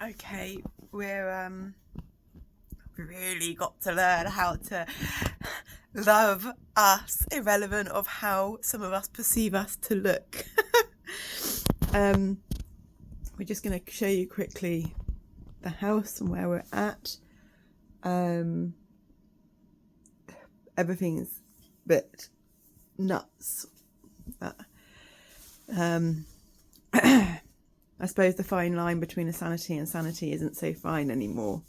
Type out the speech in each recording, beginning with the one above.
Okay, we're really got to learn how to love us, irrelevant of how some of us perceive us to look. We're just going to show you quickly the house and where we're at. Everything's a bit nuts. I suppose the fine line between insanity and sanity isn't so fine anymore.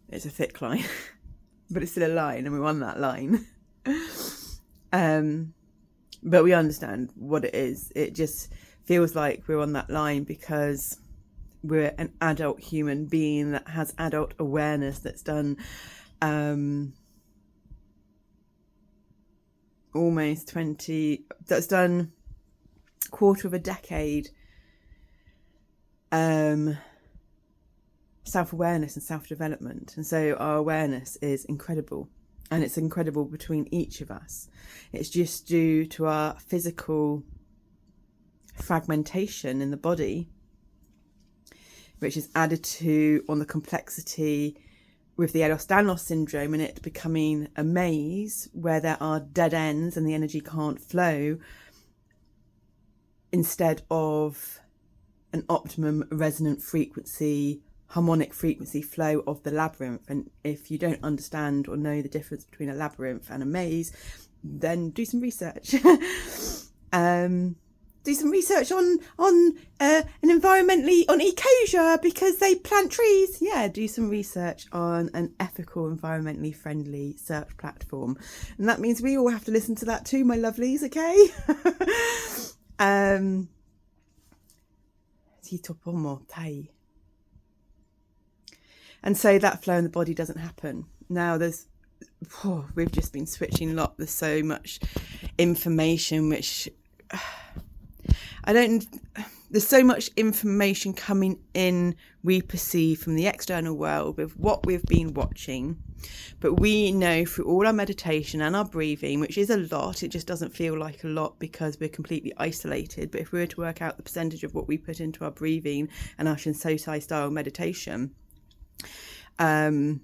It's a thick line, but it's still a line, and we're on that line. But we understand what it is. It just feels like we're on that line because we're an adult human being that has adult awareness, that's done almost 20, that's done a quarter of a decade self-awareness and self-development. And so our awareness is incredible, and it's incredible between each of us. It's just due to our physical fragmentation in the body, which is added to on the complexity with the Ehlers-Danlos syndrome, and it becoming a maze where there are dead ends and the energy can't flow, instead of an optimum resonant frequency, harmonic frequency flow of the labyrinth. And if you don't understand or know the difference between a labyrinth and a maze, then do some research. Do some research on an environmentally, on Ecosia, because they plant trees. Yeah, do some research on an ethical, environmentally friendly search platform. And that means we all have to listen to that too, my lovelies, okay? And so that flow in the body doesn't happen. Now we've just been switching lot. There's so much information which there's so much information coming in, we perceive from the external world with what we've been watching. But we know through all our meditation and our breathing, which is a lot, it just doesn't feel like a lot because we're completely isolated. But if we were to work out the percentage of what we put into our breathing and our Shinsosai style meditation, it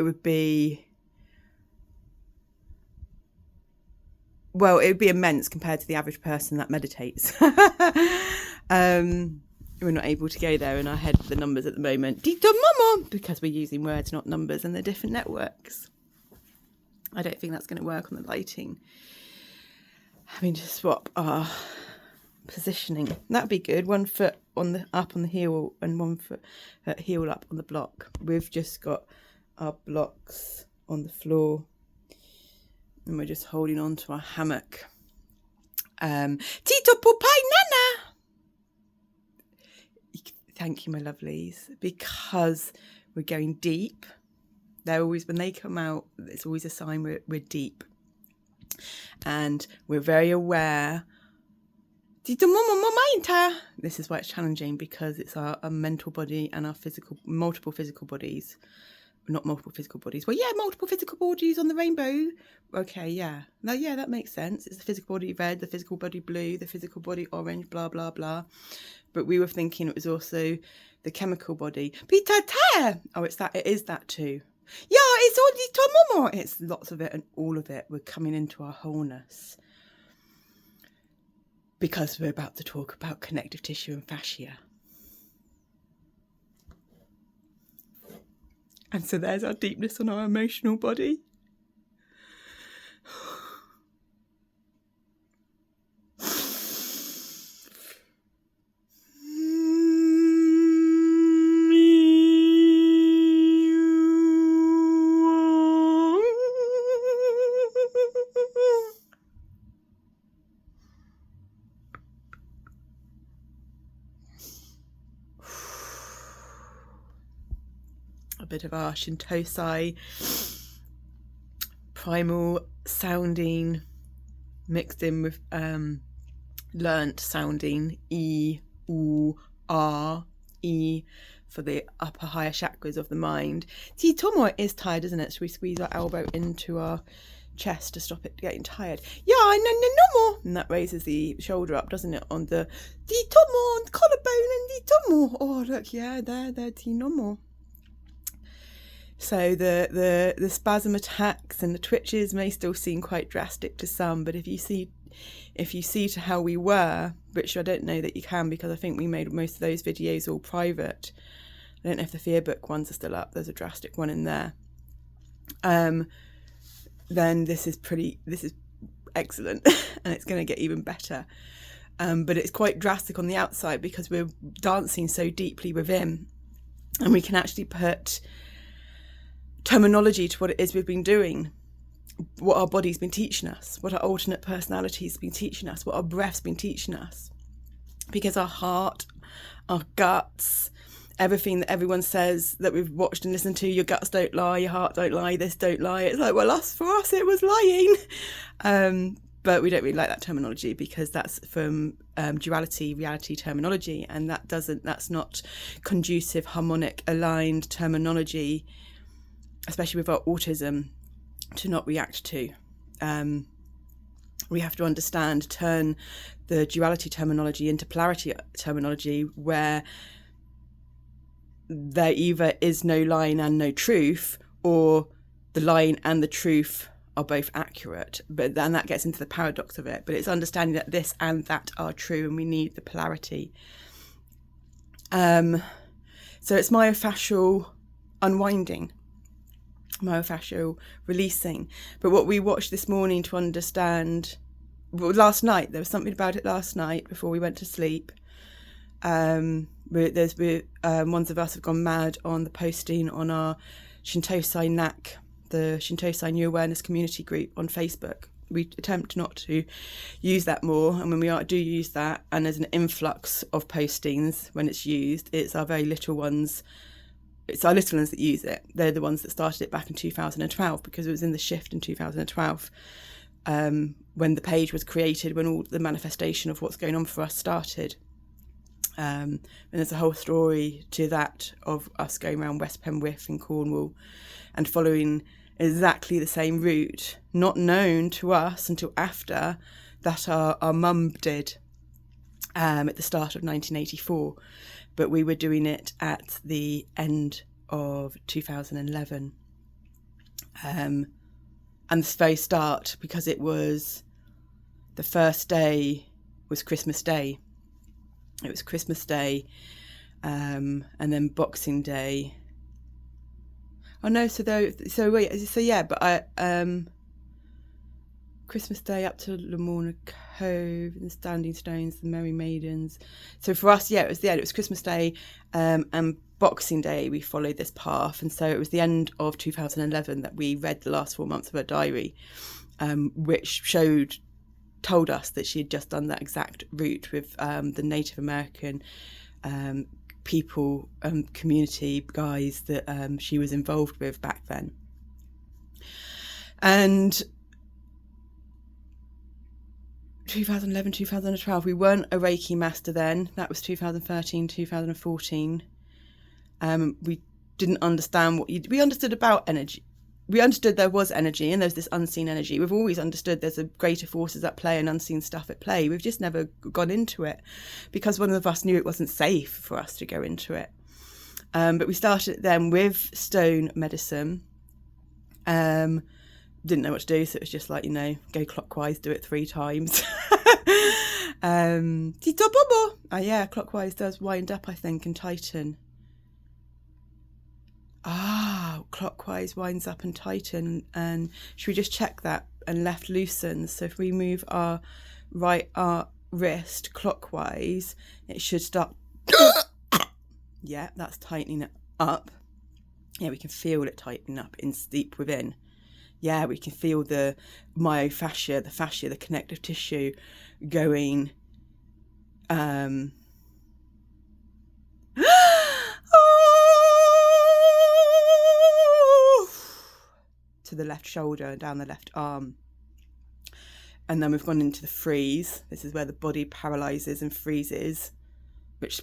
would be, well, it would be immense compared to the average person that meditates. We're not able to go there in our head with the numbers at the moment, because we're using words, not numbers, and they're different networks. I don't think that's going to work on the lighting. Having to swap our positioning. That'd be good. 1 foot up on the heel and 1 foot heel up on the block. We've just got our blocks on the floor, and we're just holding on to our hammock. Tito Popai Nana! Thank you, my lovelies, because we're going deep. They're always, when they come out, it's always a sign we're deep. And we're very aware. Tito Mama. This is why it's challenging, because it's our mental body and our multiple physical bodies. Not multiple physical bodies. Well, yeah, multiple physical bodies on the rainbow. Okay, yeah. No, yeah, that makes sense. It's the physical body red, the physical body blue, the physical body orange, blah, blah, blah. But we were thinking it was also the chemical body. Oh, it's that. It is that too. Yeah, it's all the tomomo. It's lots of it and all of it. We're coming into our wholeness, because we're about to talk about connective tissue and fascia. And so there's our deepness on our emotional body. A bit of our Shintosai primal sounding mixed in with learnt sounding E, U, R, E for the upper higher chakras of the mind. See, Tomo is tired, isn't it? Should we squeeze our elbow into our chest to stop it getting tired. Yeah, no more. And that raises the shoulder up, doesn't it? On the tomo, the collarbone and the tomo. Oh, look, yeah, there, the no more. So the spasm attacks and the twitches may still seem quite drastic to some, but if you see to how we were, which I don't know that you can because I think we made most of those videos all private. I don't know if the fear book ones are still up. There's a drastic one in there. Then this is excellent and it's going to get even better. But it's quite drastic on the outside because we're dancing so deeply within, and we can actually put terminology to what it is we've been doing, what our body's been teaching us, what our alternate personality's been teaching us, what our breath's been teaching us. Because our heart, our guts, everything that everyone says that we've watched and listened to, your guts don't lie, your heart don't lie, this don't lie. It's like, well, for us it was lying. But we don't really like that terminology because that's from duality, reality terminology, and that's not conducive, harmonic, aligned terminology, especially with our autism, to not react to. We have to understand, turn the duality terminology into polarity terminology, where there either is no line and no truth, or the line and the truth are both accurate. But then that gets into the paradox of it. But it's understanding that this and that are true, and we need the polarity. So it's myofascial unwinding, myofascial releasing. But what we watched this morning to understand, well, last night, there was something about it last night before we went to sleep. Ones of us have gone mad on the posting on our Shintosai NAC, the Shintosai New Awareness Community Group on Facebook. We attempt not to use that more, and when we do use that, and there's an influx of postings when it's used, it's our very little ones. It's our little ones that use it. They're the ones that started it back in 2012, because it was in the shift in 2012 when the page was created, when all the manifestation of what's going on for us started. And there's a whole story to that of us going around West Penwith in Cornwall and following exactly the same route, not known to us until after that our mum did at the start of 1984. But we were doing it at the end of 2011. And the very start, because it was the first day was Christmas Day. It was Christmas Day, and then Boxing Day. Oh no, Christmas Day up to Lamorna Cove and the Standing Stones, the Merry Maidens. So for us, it was Christmas Day, and Boxing Day we followed this path, and so it was the end of 2011 that we read the last 4 months of her diary, which told us that she had just done that exact route with the Native American people, community guys that she was involved with back then. And 2011, 2012, we weren't a Reiki master then. That was 2013, 2014. We didn't understand we understood about energy. We understood there was energy, and there's this unseen energy. We've always understood there's a greater forces at play and unseen stuff at play. We've just never gone into it because one of us knew it wasn't safe for us to go into it. But we started then with stone medicine. Didn't know what to do, so it was just like, go clockwise, do it 3 times. Clockwise does wind up, I think, and tighten. Clockwise winds up and tighten. And should we just check that? And left loosens. So if we move our right wrist clockwise, it should start. Yeah, that's tightening it up. Yeah, we can feel it tightening up in deep within. Yeah, we can feel the myofascia, the fascia, the connective tissue going. To the left shoulder and down the left arm. And then we've gone into the freeze. This is where the body paralyzes and freezes, which,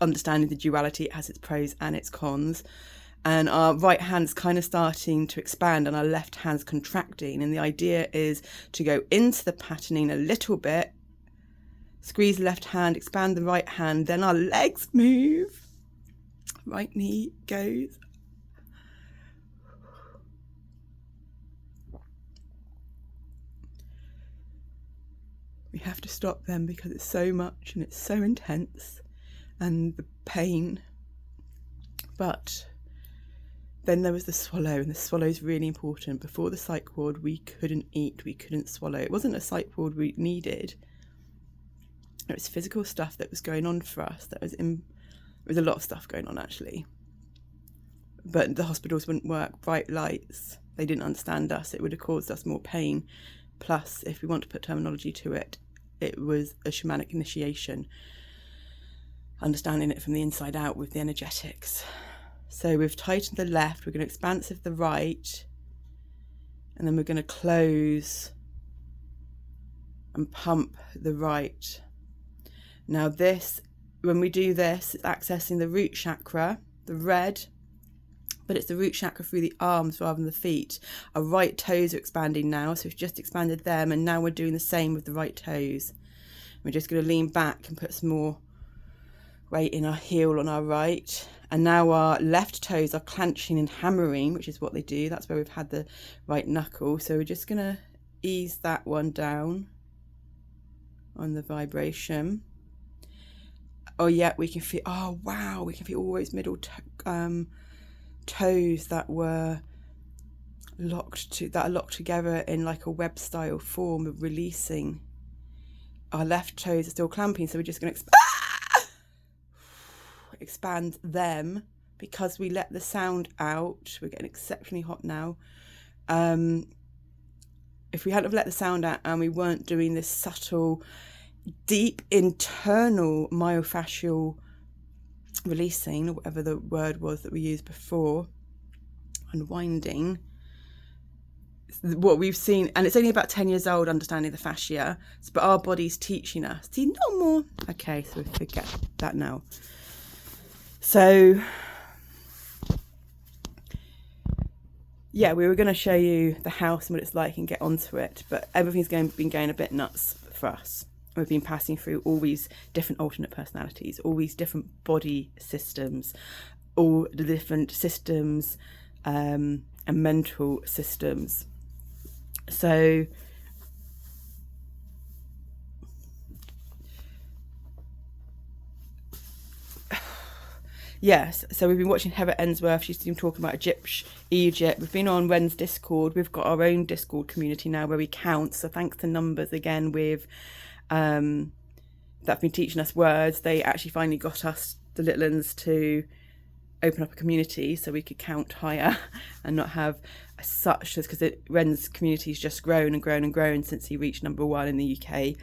understanding the duality, it has its pros and its cons. and our right hand's kind of starting to expand and our left hand's contracting. And the idea is to go into the patterning a little bit, squeeze the left hand, expand the right hand, then our legs move. Right knee goes. We have to stop them because it's so much and it's so intense and the pain. But then there was the swallow, and the swallow is really important. Before the psych ward, we couldn't eat, we couldn't swallow. It wasn't a psych ward we needed. It was physical stuff that was going on for us. There was a lot of stuff going on, actually. But the hospitals wouldn't work, bright lights. They didn't understand us. It would have caused us more pain. Plus, if we want to put terminology to it, it was a shamanic initiation. Understanding it from the inside out with the energetics. So we've tightened the left, we're going to expansive the right, and then we're going to close and pump the right. Now this, when we do this, it's accessing the root chakra, the red, but it's the root chakra through the arms rather than the feet. Our right toes are expanding now, so we've just expanded them, and now we're doing the same with the right toes. We're just going to lean back and put some more weight in our heel on our right. And now our left toes are clenching and hammering, which is what they do. That's where we've had the right knuckle. So we're just going to ease that one down on the vibration. Oh yeah, we can feel, oh wow, we can feel all those middle toes that were locked together in like a web style form of releasing. Our left toes are still clamping, so we're just going to expand them because we let the sound out. We're getting exceptionally hot now. If we hadn't have let the sound out and we weren't doing this subtle, deep internal myofascial releasing, or whatever the word was that we used before, unwinding, what we've seen, and it's only about 10 years old, understanding the fascia, but our body's teaching us. See, no more. Okay, so we forget that now. So, yeah, we were going to show you the house and what it's like and get onto it, but everything's been going a bit nuts for us. We've been passing through all these different alternate personalities, all these different body systems, all the different systems and mental systems. So yes, so we've been watching Heather Ensworth. She's been talking about Egypt. We've been on Ren's Discord. We've got our own Discord community now where we count. So thanks to numbers again with that's been teaching us words. They actually finally got us, the little uns, to open up a community so we could count higher and not have such, because Ren's community's just grown and grown and grown since he reached number 1 in the UK.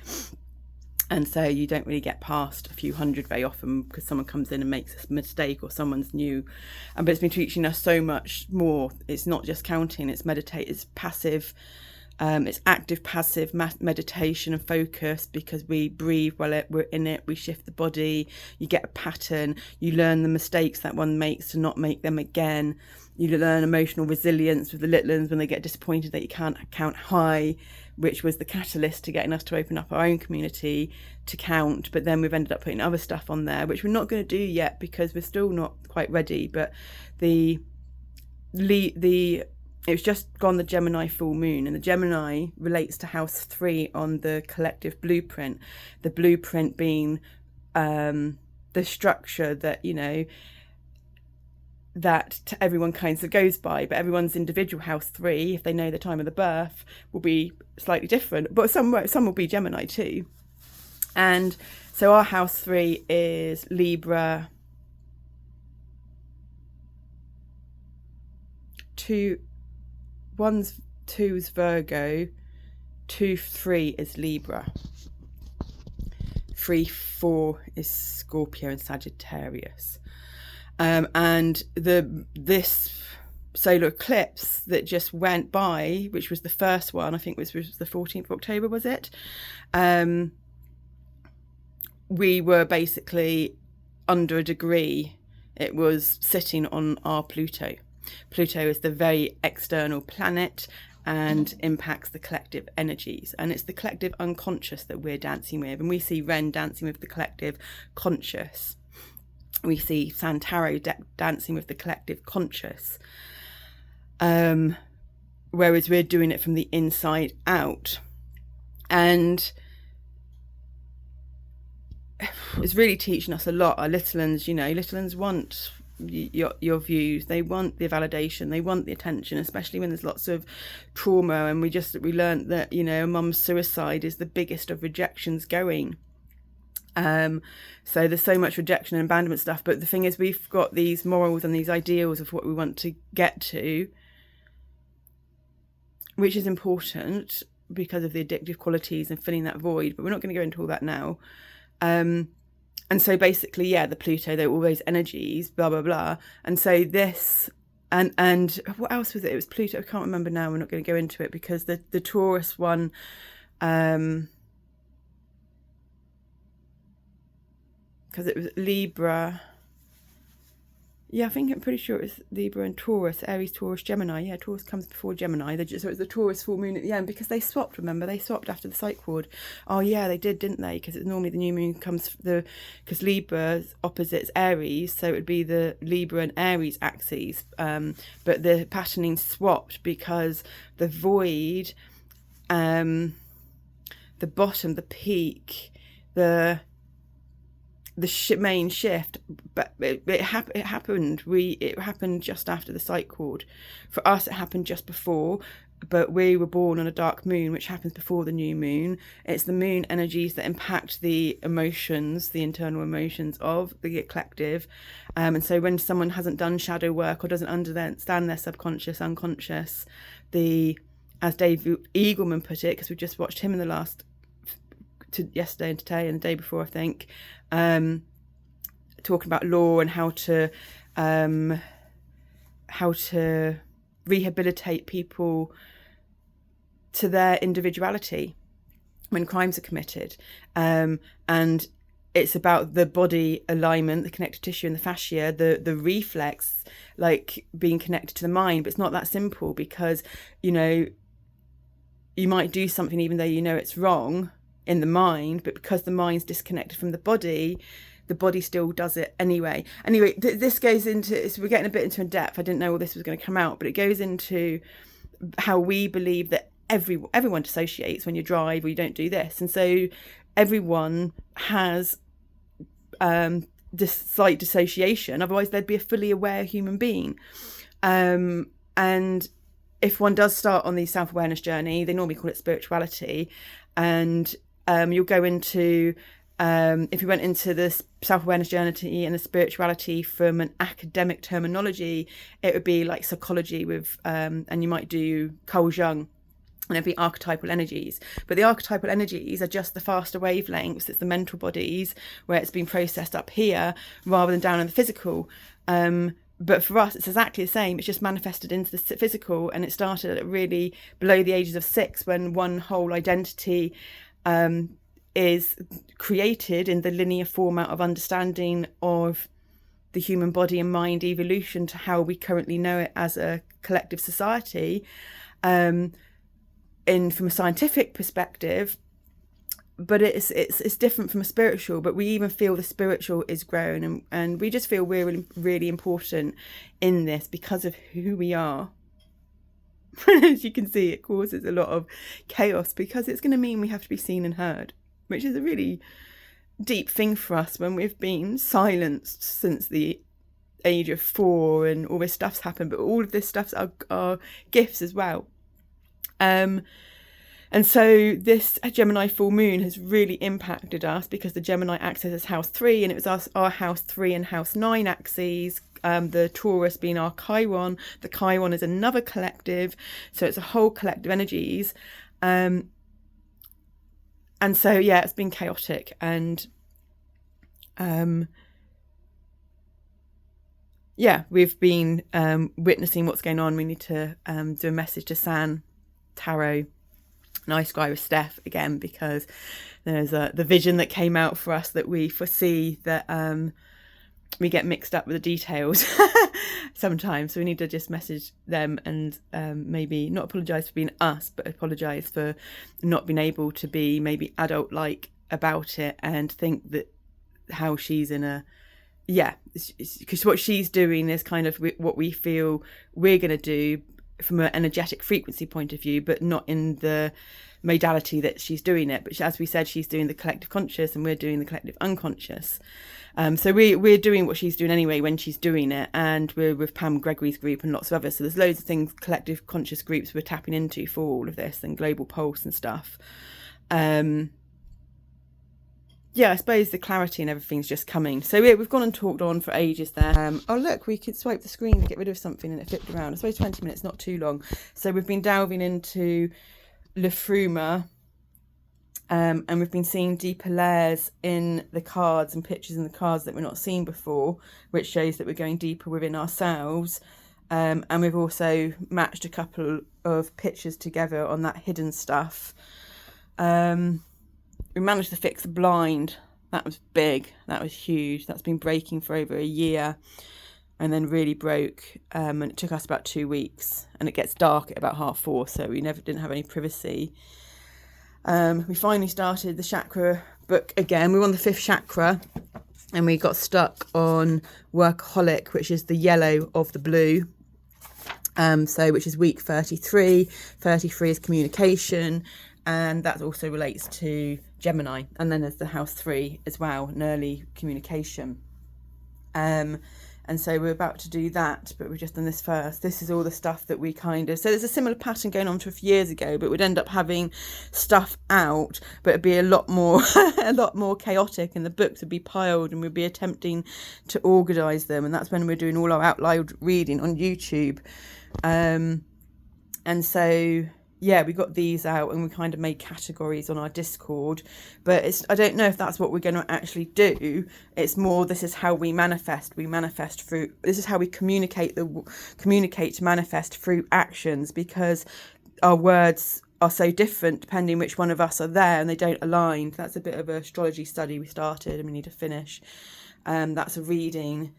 And so you don't really get past a few hundred very often because someone comes in and makes a mistake or someone's new. But it's been teaching us so much more. It's not just counting, it's meditate, it's passive, it's active, passive meditation and focus, because we breathe while we're in it, we shift the body, you get a pattern, you learn the mistakes that one makes to not make them again. You learn emotional resilience with the little ones when they get disappointed that you can't count high, which was the catalyst to getting us to open up our own community to count. But then we've ended up putting other stuff on there, which we're not going to do yet because we're still not quite ready. But it's just gone the Gemini full moon, and the Gemini relates to house 3 on the collective blueprint. The blueprint being the structure that, you know, that everyone kind of goes by, but everyone's individual house 3, if they know the time of the birth, will be slightly different, but some will be Gemini too. And so our house 3 is Libra, 2's Virgo, 2-3 is Libra, 3-4 is Scorpio and Sagittarius. And this solar eclipse that just went by, which was the first one, I think was the 14th of October, was it? We were basically under a degree It was sitting on our Pluto. Pluto is the very external planet and impacts the collective energies. And it's the collective unconscious that we're dancing with. And we see Ren dancing with the collective conscious. We see Santaro dancing with the collective conscious. Whereas we're doing it from the inside out. And it's really teaching us a lot. Our little ones, little ones want your views. They want the validation. They want the attention, especially when there's lots of trauma. And we learned that, a mum's suicide is the biggest of rejections going. So there's so much rejection and abandonment stuff. But the thing is, we've got these morals and these ideals of what we want to get to, which is important because of the addictive qualities and filling that void. But we're not going to go into all that now. And so basically, the Pluto, there were all those energies, blah, blah, blah. And so this, and what else was it? It was Pluto. I can't remember now. We're not going to go into it because the Taurus one, because it was Libra. Yeah, I'm pretty sure it was Libra and Taurus, Aries, Taurus, Gemini. Yeah, Taurus comes before Gemini. So it's the Taurus full moon at the end because they swapped, remember? They swapped after the psych ward. Oh, yeah, they did, didn't they? Because normally the new moon comes, because Libra's opposite is Aries, so it would be the Libra and Aries axes. But the patterning swapped because the void, the bottom, the peak, the main shift, but it happened. It happened just after the psych ward. For us, it happened just before, but we were born on a dark moon, which happens before the new moon. It's the moon energies that impact the emotions, the internal emotions of the collective. And so when someone hasn't done shadow work or doesn't understand their subconscious, unconscious, as Dave Eagleman put it, because we just watched him in the last yesterday and today and the day before, I think, talking about law and how to rehabilitate people to their individuality when crimes are committed, and it's about the body alignment, the connective tissue and the fascia, the reflex, like being connected to the mind. But it's not that simple because you might do something even though it's wrong in the mind, but because the mind's disconnected from the body still does it anyway. This goes into, we're getting a bit into depth. I didn't know all this was going to come out, but it goes into how we believe that everyone dissociates when you drive or you don't do this, and so everyone has this slight dissociation, otherwise there'd be a fully aware human being. And if one does start on the self-awareness journey, they normally call it spirituality, and you'll go into, if you went into the self-awareness journey and the spirituality from an academic terminology, it would be like psychology with, and you might do Carl Jung, and it'd be archetypal energies. But the archetypal energies are just the faster wavelengths. It's the mental bodies where it's been processed up here rather than down in the physical. But for us, it's exactly the same. It's just manifested into the physical, and it started at really below the ages of 6 when one whole identity is created in the linear format of understanding of the human body and mind evolution to how we currently know it as a collective society, from a scientific perspective. But it's different from a spiritual, but we even feel the spiritual is grown, and we just feel we're really, really important in this because of who we are. As you can see, it causes a lot of chaos because it's going to mean we have to be seen and heard, which is a really deep thing for us when we've been silenced since the age of 4 and all this stuff's happened. But all of this stuff's are gifts as well. And so this Gemini full moon has really impacted us because the Gemini axis is house 3, and it was our house 3 and house 9 axes. The Taurus being our Chiron. The Chiron is another collective, so it's a whole collective energies. And so, it's been chaotic. And we've been witnessing what's going on. We need to do a message to San Tarot. Nice guy with Steph again, because there's the vision that came out for us that we foresee that we get mixed up with the details sometimes, so we need to just message them and maybe not apologise for being us, but apologise for not being able to be maybe adult-like about it, and think that how she's in a, because what she's doing is kind of what we feel we're going to do from an energetic frequency point of view, but not in the modality that she's doing it. But as we said, she's doing the collective conscious and we're doing the collective unconscious. So we're doing what she's doing anyway when she's doing it, and we're with Pam Gregory's group and lots of others. So there's loads of things, collective conscious groups we're tapping into for all of this, and Global Pulse and stuff. I suppose the clarity and everything's just coming. So we've gone and talked on for ages there. Oh look, we could swipe the screen to get rid of something and it flipped around. I suppose 20 minutes, not too long. So we've been delving into Lefruma, and we've been seeing deeper layers in the cards and pictures in the cards that we're not seeing before, which shows that we're going deeper within ourselves. And we've also matched a couple of pictures together on that hidden stuff. We managed to fix the blind. That was big. That was huge. That's been breaking for over a year, and then really broke. And it took us about 2 weeks. And it gets dark at about 4:30, so we didn't have any privacy. We finally started the chakra book again. We were on the 5th chakra, and we got stuck on workaholic, which is the yellow of the blue. Which is week 33. 33 is communication, and that also relates to Gemini. And then there's the house 3 as well, an early communication. And so we're about to do that, but we've just done this first. This is all the stuff that we so there's a similar pattern going on to a few years ago, but we'd end up having stuff out, but it'd be a lot more chaotic, and the books would be piled, and we'd be attempting to organise them. And that's when we're doing all our out loud reading on YouTube. And so we got these out, and we kind of made categories on our Discord, but I don't know if that's what we're going to actually do. It's more, this is how we manifest through, this is how we communicate to manifest through actions, because our words are so different depending which one of us are there, and they don't align. That's a bit of an astrology study we started and we need to finish. That's a reading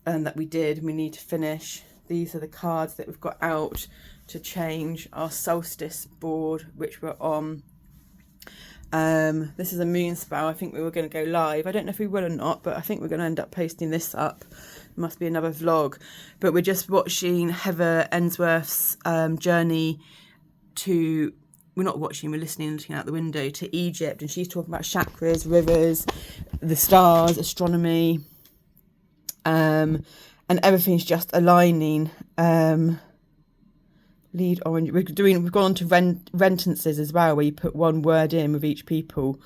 that we did and we need to finish. These are the cards that we've got out to change our solstice board, which we're on. This is a moon spell. I think we were going to go live. I don't know if we will or not, but I think we're going to end up posting this up. It must be another vlog. But we're just watching Heather Ensworth's journey to... We're not watching, we're listening and looking out the window to Egypt. And she's talking about chakras, rivers, the stars, astronomy. And everything's just aligning. Lead orange. We've gone on to rentences as well, where you put one word in with each people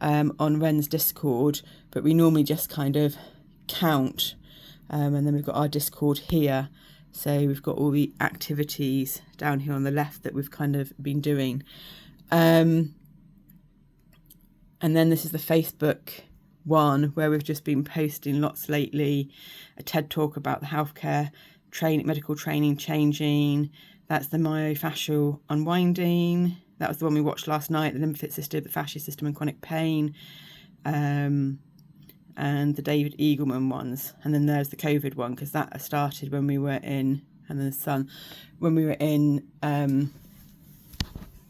on Ren's Discord, but we normally just kind of count. And then we've got our Discord here, so we've got all the activities down here on the left that we've kind of been doing. And then this is the Facebook one, where we've just been posting lots lately. A TED talk about the healthcare medical training changing. That's the myofascial unwinding. That was the one we watched last night, the lymphatic system, the fascia system and chronic pain. And the David Eagleman ones. And then there's the COVID one, because that started when we were in, and then the sun, when we were in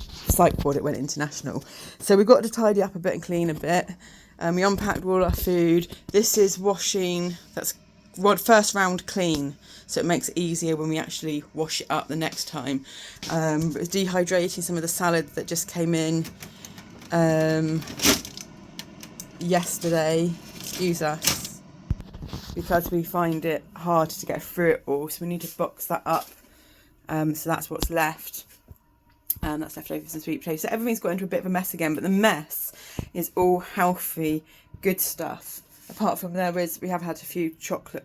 psych ward, it went international. So we've got to tidy up a bit and clean a bit. We unpacked all our food. This is washing, that's first round clean, so it makes it easier when we actually wash it up the next time. It's dehydrating some of the salad that just came in yesterday, excuse us, because we find it hard to get through it all, so we need to box that up. So that's what's left. That's left over some sweet potatoes. So everything's got into a bit of a mess again, but the mess is all healthy, good stuff. Apart from we have had a few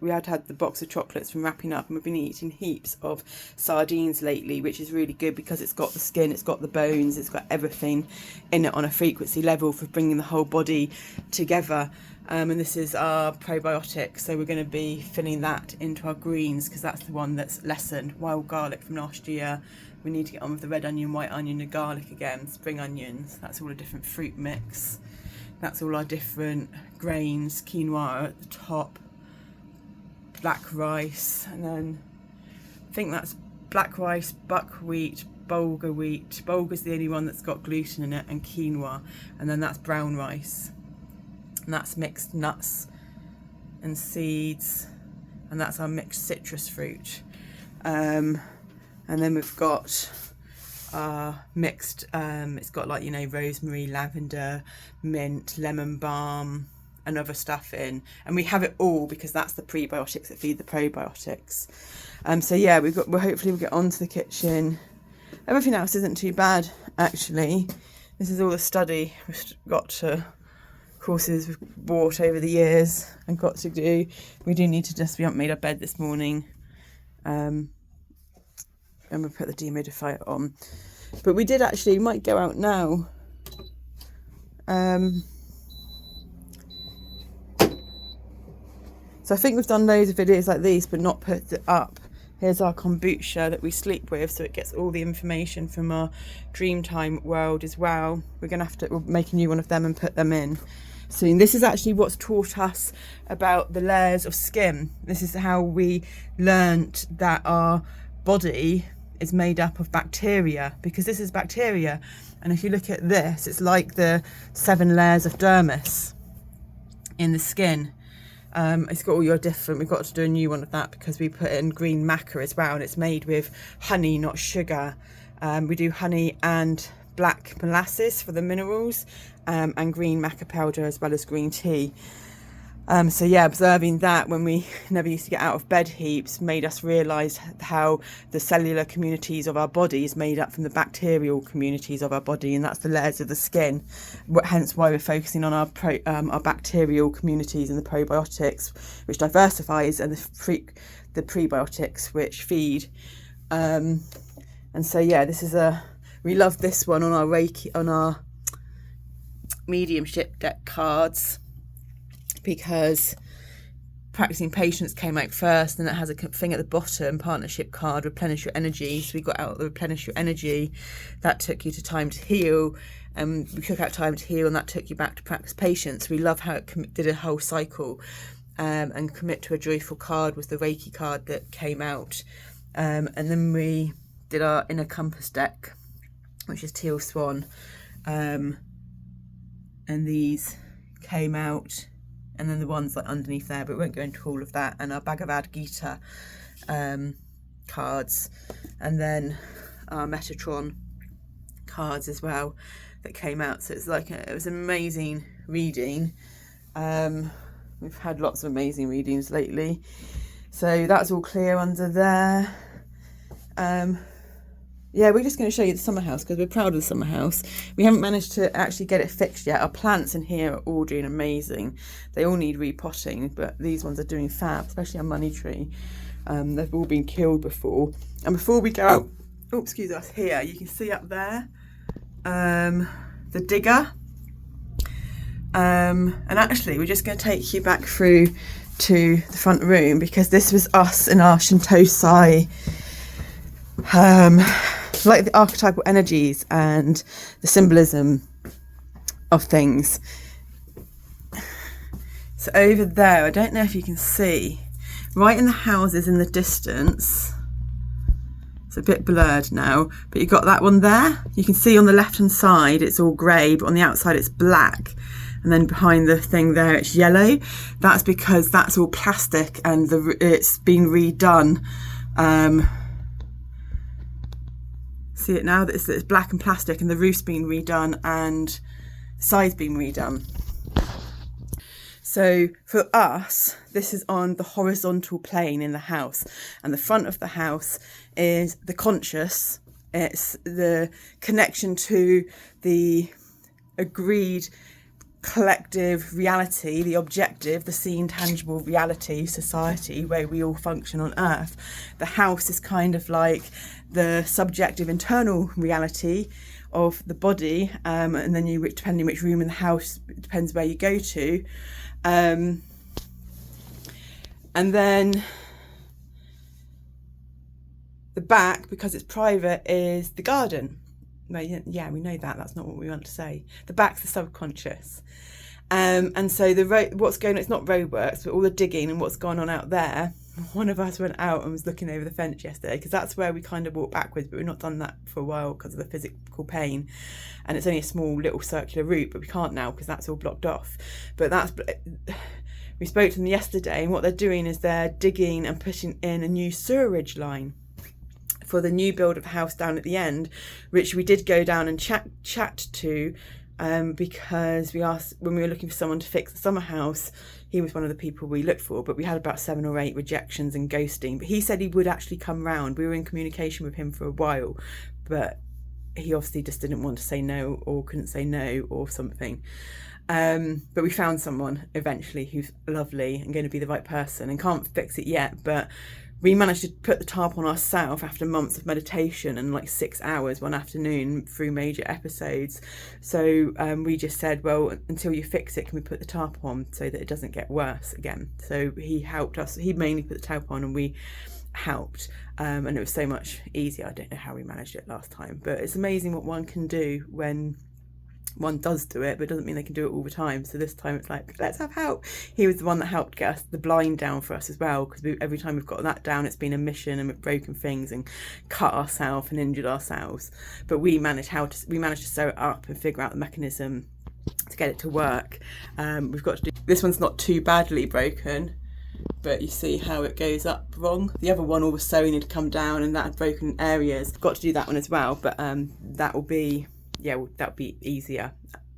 we had the box of chocolates from wrapping up, and we've been eating heaps of sardines lately, which is really good because it's got the skin, it's got the bones, it's got everything in it on a frequency level for bringing the whole body together. And this is our probiotic, so we're going to be filling that into our greens, because that's the one that's lessened. Wild garlic from last year. We need to get on with the red onion, white onion and garlic again, spring onions. That's all a different fruit mix. That's all our different grains, quinoa at the top. black rice, and then I think that's black rice, buckwheat, bulgur wheat. Bulgur's the only one that's got gluten in it, and quinoa, and then that's brown rice, and that's mixed nuts and seeds, and that's our mixed citrus fruit. And then we've got mixed, it's got like, you know, rosemary, lavender, mint, lemon balm, and other stuff in, and we have it all because that's the prebiotics that feed the probiotics. So yeah, we'll hopefully get onto the kitchen. Everything else isn't too bad, actually. This is all the study we've got to, courses we've bought over the years and got to do. We do need to just, we haven't made our bed this morning, and we'll put the dehumidifier on. But we did actually, we might go out now. So I think we've done loads of videos like these, but not put it up. Here's our kombucha that we sleep with, so it gets all the information from our Dreamtime world as well. We'll make a new one of them and put them in soon. This is actually what's taught us about the layers of skin. This is how we learnt that our body is made up of bacteria, because this is bacteria. And if you look at this, it's like the 7 layers of dermis in the skin. It's got all your different, we've got to do a new one of that because we put in green maca as well, and it's made with honey, not sugar. We do honey and black molasses for the minerals, and green maca powder as well as green tea. So yeah, observing that when we never used to get out of bed heaps made us realise how the cellular communities of our body is made up from the bacterial communities of our body, and that's the layers of the skin. Hence why we're focusing on our bacterial communities and the probiotics, which diversifies, and the prebiotics, which feed. And so yeah, this is we love this one on our Reiki, on our mediumship deck cards, because practicing patience came out first, and it has a thing at the bottom, partnership card, replenish your energy. So we got out the replenish your energy, that took you to time to heal, and we took out time to heal, and that took you back to practice patience. We love how it did a whole cycle. And commit to a joyful card was the Reiki card that came out, and then we did our inner compass deck, which is teal swan, and these came out. And then the ones like underneath there, but we won't go into all of that. And our Bhagavad Gita cards, and then our Metatron cards as well that came out. So it's like it was an amazing reading. We've had lots of amazing readings lately. So that's all clear under there. Yeah, we're just going to show you the summer house because we're proud of the summer house. We haven't managed to actually get it fixed yet. Our plants in here are all doing amazing. They all need repotting, but these ones are doing fab, especially our money tree. They've all been killed before. And before we go out, oh, excuse us, here, you can see up there, the digger. And actually, we're just going to take you back through to the front room, because this was us in our Shintosai, like the archetypal energies and the symbolism of things. So over there, I don't know if you can see, right in the houses in the distance, it's a bit blurred now, but you've got that one there. You can see on the left hand side it's all grey, but on the outside it's black, and then behind the thing there it's yellow. That's because that's all plastic, and it's been redone. See it now, that it's black and plastic, and the roof's been redone and the side's been redone. So for us, this is on the horizontal plane in the house, and the front of the house is the conscious. It's the connection to the agreed collective reality, the objective, the seen tangible reality, society, where we all function on earth. The house is kind of like the subjective internal reality of the body, and then you, depending which room in the house, it depends where you go to, and then the back, because it's private, is the garden. Yeah, we know that. That's not what we want to say. The back's the subconscious. And so what's going on, it's not roadworks, but all the digging and what's gone on out there one of us went out and was looking over the fence yesterday, because that's where we kind of walk backwards, but we've not done that for a while because of the physical pain, and it's only a small little circular route, but we can't now because that's all blocked off. But we spoke to them yesterday, and what they're doing is they're digging and putting in a new sewerage line for the new build of the house down at the end, which we did go down and chat to, because we asked, when we were looking for someone to fix the summer house, he was one of the people we looked for, but we had about 7 or 8 rejections and ghosting. But he said he would actually come round. We were in communication with him for a while, but he obviously just didn't want to say no, or couldn't say no, or something. But we found someone eventually who's lovely and going to be the right person, and can't fix it yet, but we managed to put the tarp on ourselves after months of meditation and like 6 hours one afternoon through major episodes. So we just said, well, until you fix it, can we put the tarp on so that it doesn't get worse again? So he helped us. He mainly put the tarp on and we helped, and it was so much easier. I don't know how we managed it last time, but it's amazing what one can do when one does do it, but it doesn't mean they can do it all the time. So this time it's like, let's have help. He was the one that helped get us the blind down for us as well, because every time we've got that down, it's been a mission, and we've broken things and cut ourselves and injured ourselves. But we managed to sew it up and figure out the mechanism to get it to work. We've got to do, this one's not too badly broken, but you see how it goes up wrong. The other one, all the sewing had come down and that had broken areas. Got to do that one as well, but that will be easier,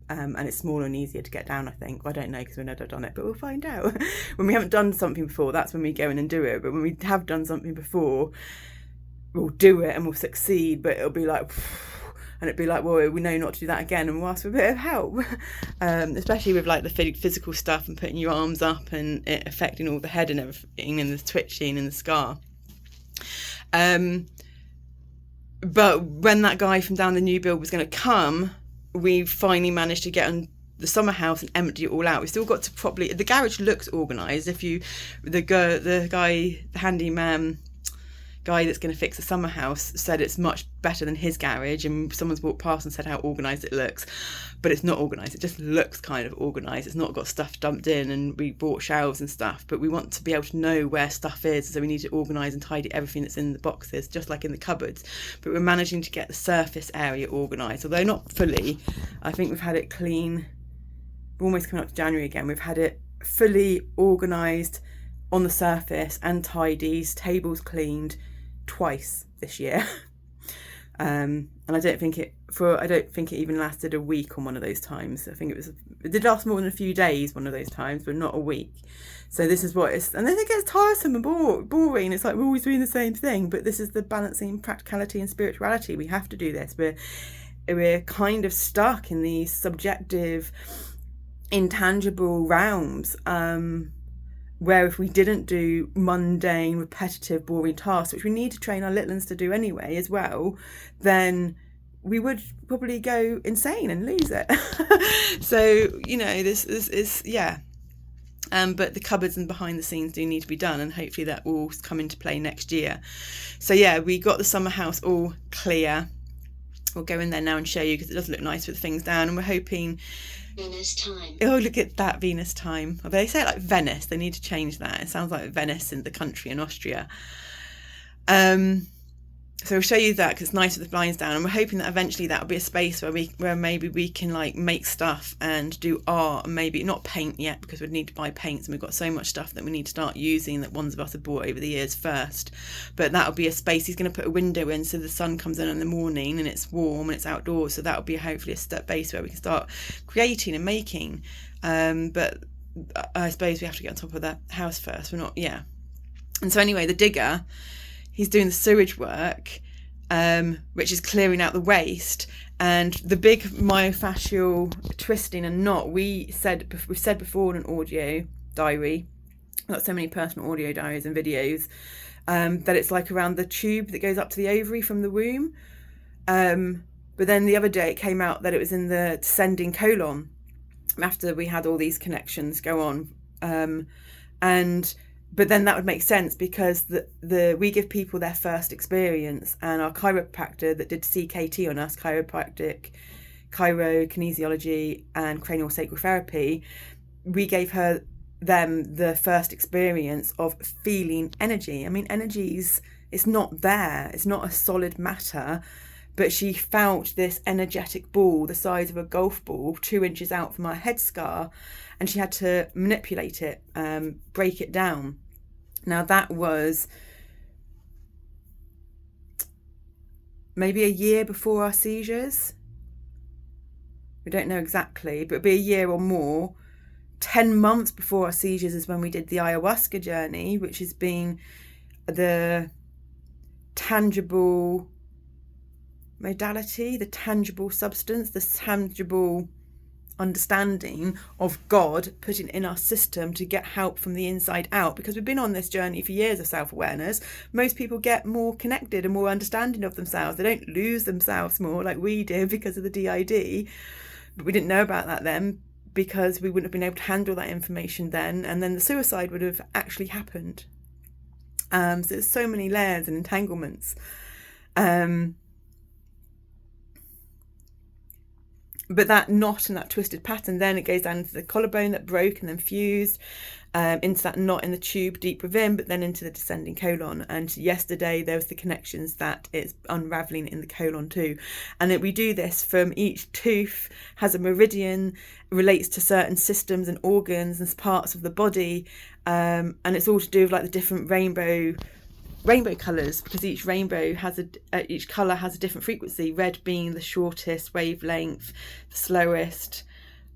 and it's smaller and easier to get down, I think. I don't know, because we've never done it, but we'll find out. When we haven't done something before, that's when we go in and do it. But when we have done something before, we'll do it and we'll succeed, but it'll be like, and it'd be like, well, we know not to do that again, and we'll ask for a bit of help. Especially with like the physical stuff and putting your arms up and it affecting all the head and everything, and the twitching and the scar. But when that guy from down the new build was going to come, we finally managed to get on the summer house and empty it all out. We still got to properly, the garage looks organised. The handyman guy that's going to fix the summer house said it's much better than his garage, and someone's walked past and said how organised it looks, but it's not organised. It just looks kind of organised. It's not got stuff dumped in, and we bought shelves and stuff, but we want to be able to know where stuff is, so we need to organise and tidy everything that's in the boxes, just like in the cupboards. But we're managing to get the surface area organised, although not fully. I think we've had it clean, we're almost coming up to January again, we've had it fully organised on the surface and tidies, tables cleaned twice this year. And I don't think it even lasted a week on one of those times. I think it did last more than a few days one of those times, but not a week. So this is what it's, and then it gets tiresome and boring. It's like we're always doing the same thing, but this is the balancing practicality and spirituality. We have to do this. We're kind of stuck in these subjective, intangible realms, where if we didn't do mundane, repetitive, boring tasks, which we need to train our little ones to do anyway as well, then we would probably go insane and lose it. So, this is, yeah. But the cupboards and behind the scenes do need to be done, and hopefully that will come into play next year. So yeah, we got the summer house all clear. We'll go in there now and show you, because it does look nice with things down, and we're hoping... Venus time. Oh, look at that, Venus time. Although they say it like Venice, they need to change that. It sounds like Venice in the country in Austria. So we'll show you that, because it's nice with the blinds down, and we're hoping that eventually that'll be a space where maybe we can like make stuff and do art, and maybe not paint yet, because we'd need to buy paints, and we've got so much stuff that we need to start using that ones of us have bought over the years first. But that'll be a space. He's going to put a window in so the sun comes in the morning and it's warm and it's outdoors, so that'll be hopefully a space where we can start creating and making. But I suppose we have to get on top of the house first. And so anyway, the digger, he's doing the sewage work, which is clearing out the waste, and the big myofascial twisting and knot. We've said before in an audio diary, I've got so many personal audio diaries and videos, that it's like around the tube that goes up to the ovary from the womb. But then the other day it came out that it was in the descending colon after we had all these connections go on. But then that would make sense, because we give people their first experience, and our chiropractor that did CKT on us, chiropractic, chiro, kinesiology and cranial sacral therapy, we gave her them the first experience of feeling energy. I mean, it's not there. It's not a solid matter. But she felt this energetic ball the size of a golf ball 2 inches out from her headscar, and she had to manipulate it, break it down. Now that was maybe a year before our seizures. We don't know exactly, but it'd be a year or more. 10 months before our seizures is when we did the ayahuasca journey, which has been the tangible modality, the tangible substance, the tangible understanding of God putting in our system to get help from the inside out, because we've been on this journey for years of self-awareness. Most people get more connected and more understanding of themselves. They don't lose themselves more like we did because of the DID, but we didn't know about that then, because we wouldn't have been able to handle that information then, and then the suicide would have actually happened. So there's so many layers and entanglements. But that knot and that twisted pattern, then it goes down into the collarbone that broke and then fused, into that knot in the tube deep within, but then into the descending colon. And yesterday there was the connections that it's unraveling in the colon too. And that we do this from each tooth has a meridian, relates to certain systems and organs and parts of the body. And it's all to do with like the different rainbow colours, because each rainbow has each colour has a different frequency, red being the shortest wavelength, the slowest,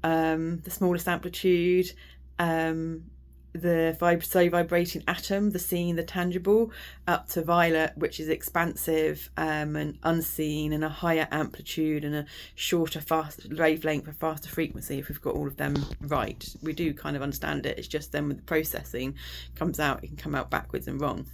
the smallest amplitude, the so vibrating atom, the seen, the tangible, up to violet, which is expansive and unseen, and a higher amplitude and a shorter, faster wavelength, a faster frequency. If we've got all of them right, we do kind of understand it. It's just then with the processing comes out, it can come out backwards and wrong.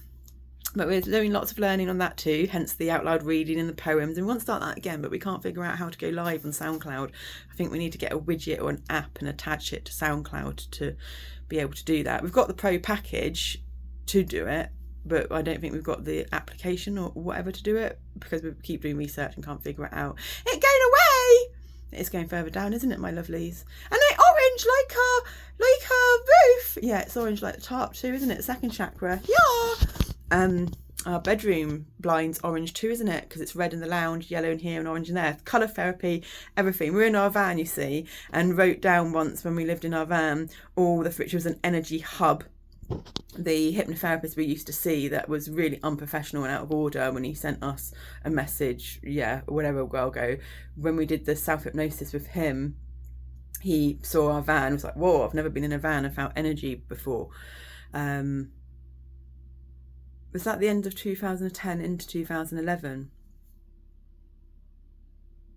But we're doing lots of learning on that too, hence the out loud reading and the poems. And we want to start that again, but we can't figure out how to go live on SoundCloud. I think we need to get a widget or an app and attach it to SoundCloud to be able to do that. We've got the pro package to do it, but I don't think we've got the application or whatever to do it, because we keep doing research and can't figure it out. It's going away! It's going further down, isn't it, my lovelies? And it's orange like a roof. Yeah, it's orange like the top too, isn't it? Second chakra. Yeah! Our bedroom blind's orange too, isn't it? Because it's red in the lounge, yellow in here and orange in there. Colour therapy, everything. We're in our van, you see, and wrote down once when we lived in our van which was an energy hub. The hypnotherapist we used to see that was really unprofessional and out of order when he sent us a message, whatever a while ago, when we did the self-hypnosis with him, he saw our van, was like, whoa, I've never been in a van and felt energy before. Was that the end of 2010 into 2011?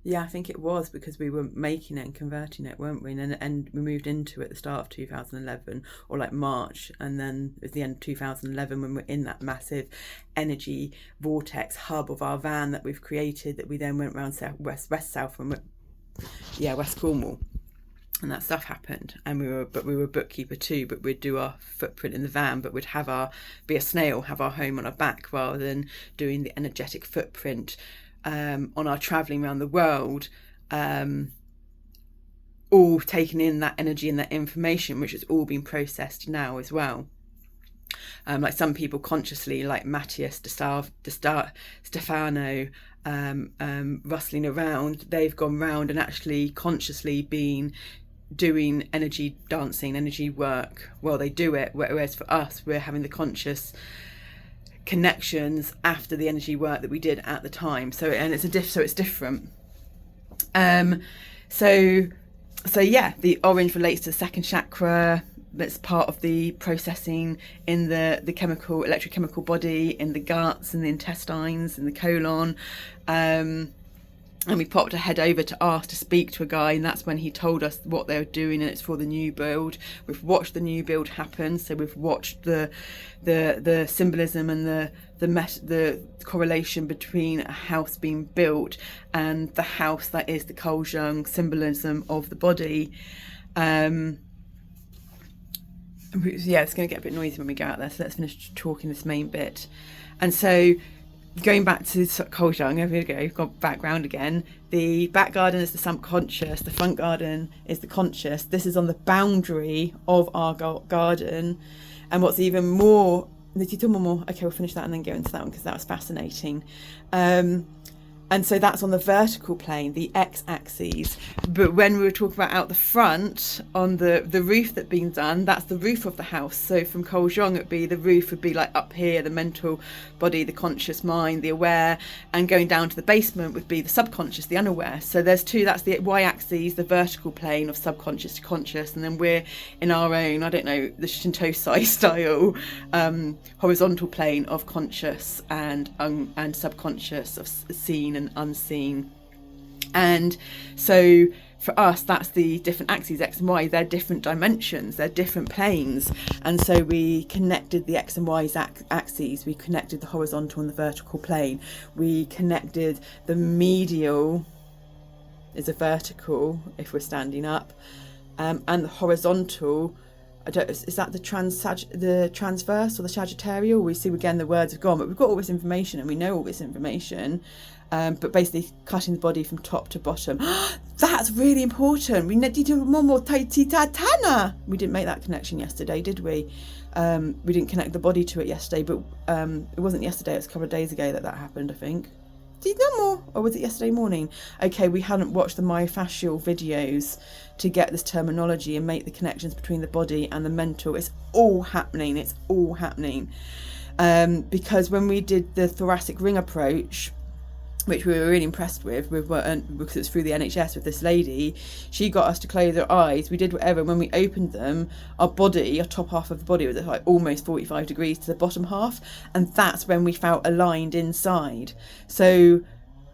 Yeah, I think it was, because we were making it and converting it, weren't we? And we moved into it at the start of 2011, or like March, and then it was the end of 2011 when we're in that massive energy vortex hub of our van that we've created, that we then went around West Cornwall. And that stuff happened, and we were bookkeeper too, but we'd do our footprint in the van, but we'd be a snail, have our home on our back, rather than doing the energetic footprint on our travelling around the world, all taking in that energy and that information, which has all been processed now as well. Like some people consciously, like Matthias Stefano, rustling around, they've gone round and actually consciously been doing energy dancing, energy work while they do it, whereas for us, we're having the conscious connections after the energy work that we did at the time. So it's different. So the orange relates to the second chakra. That's part of the processing in the electrochemical body, in the guts, in the intestines, in the colon. And we popped a head over to ask to speak to a guy, and that's when he told us what they were doing, and it's for the new build. We've watched the new build happen, so we've watched the symbolism and the correlation between a house being built and the house that is the Koljung symbolism of the body. It's going to get a bit noisy when we go out there, so let's finish talking this main bit. And so going back to culture, here we go, we've got background again. The back garden is the subconscious, the front garden is the conscious. This is on the boundary of our garden. And what's even more, okay, we'll finish that and then go into that one because that was fascinating. And so that's on the vertical plane, the x-axis. But when we were talking about out the front, on the roof that's been done, that's the roof of the house. So from Koljong, the roof would be like up here, the mental body, the conscious mind, the aware, and going down to the basement would be the subconscious, the unaware. So there's two, that's the y-axis, the vertical plane of subconscious to conscious, and then we're in our own, I don't know, the Shintosai style horizontal plane of conscious and subconscious, of seen and unseen. And so for us, that's the different axes, X and Y. They're different dimensions, they're different planes. And so we connected the X and Y axes, we connected the horizontal and the vertical plane, we connected the medial is a vertical if we're standing up, and the horizontal, is that the transverse or the sagittal? We see again the words have gone, but we've got all this information and we know all this information. But basically cutting the body from top to bottom. That's really important. We need to do more tatana. We didn't make that connection yesterday, did we? We didn't connect the body to it yesterday, but it wasn't yesterday, it was a couple of days ago that happened, I think. Or was it yesterday morning? Okay, we hadn't watched the myofascial videos to get this terminology and make the connections between the body and the mental. It's all happening. Because when we did the thoracic ring approach, which we were really impressed with because it's through the NHS with this lady, she got us to close our eyes. We did whatever. When we opened them, our top half of the body was like almost 45 degrees to the bottom half, and that's when we felt aligned inside. So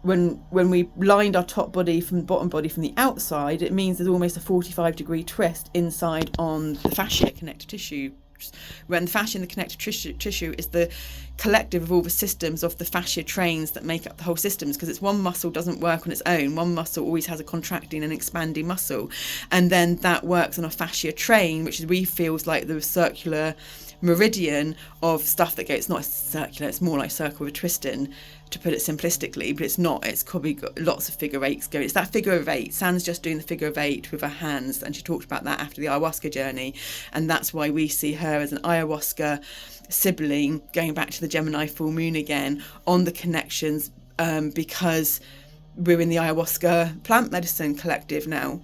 when we lined our top body from the bottom body from the outside, it means there's almost a 45-degree twist inside on the fascia connective tissue. When the fascia and the connective tissue is the collective of all the systems of the fascia trains that make up the whole systems, because it's one muscle doesn't work on its own. One muscle always has a contracting and expanding muscle, and then that works on a fascia train, which feels like the circular meridian of stuff that goes. It's not circular, it's more like circle with a twist in, to put it simplistically, but it's not. It's probably got lots of figure eights going. It's that figure of eight. San's just doing the figure of eight with her hands, and she talked about that after the ayahuasca journey, and that's why we see her as an ayahuasca sibling, going back to the Gemini full moon again, on the connections, because we're in the ayahuasca plant medicine collective now.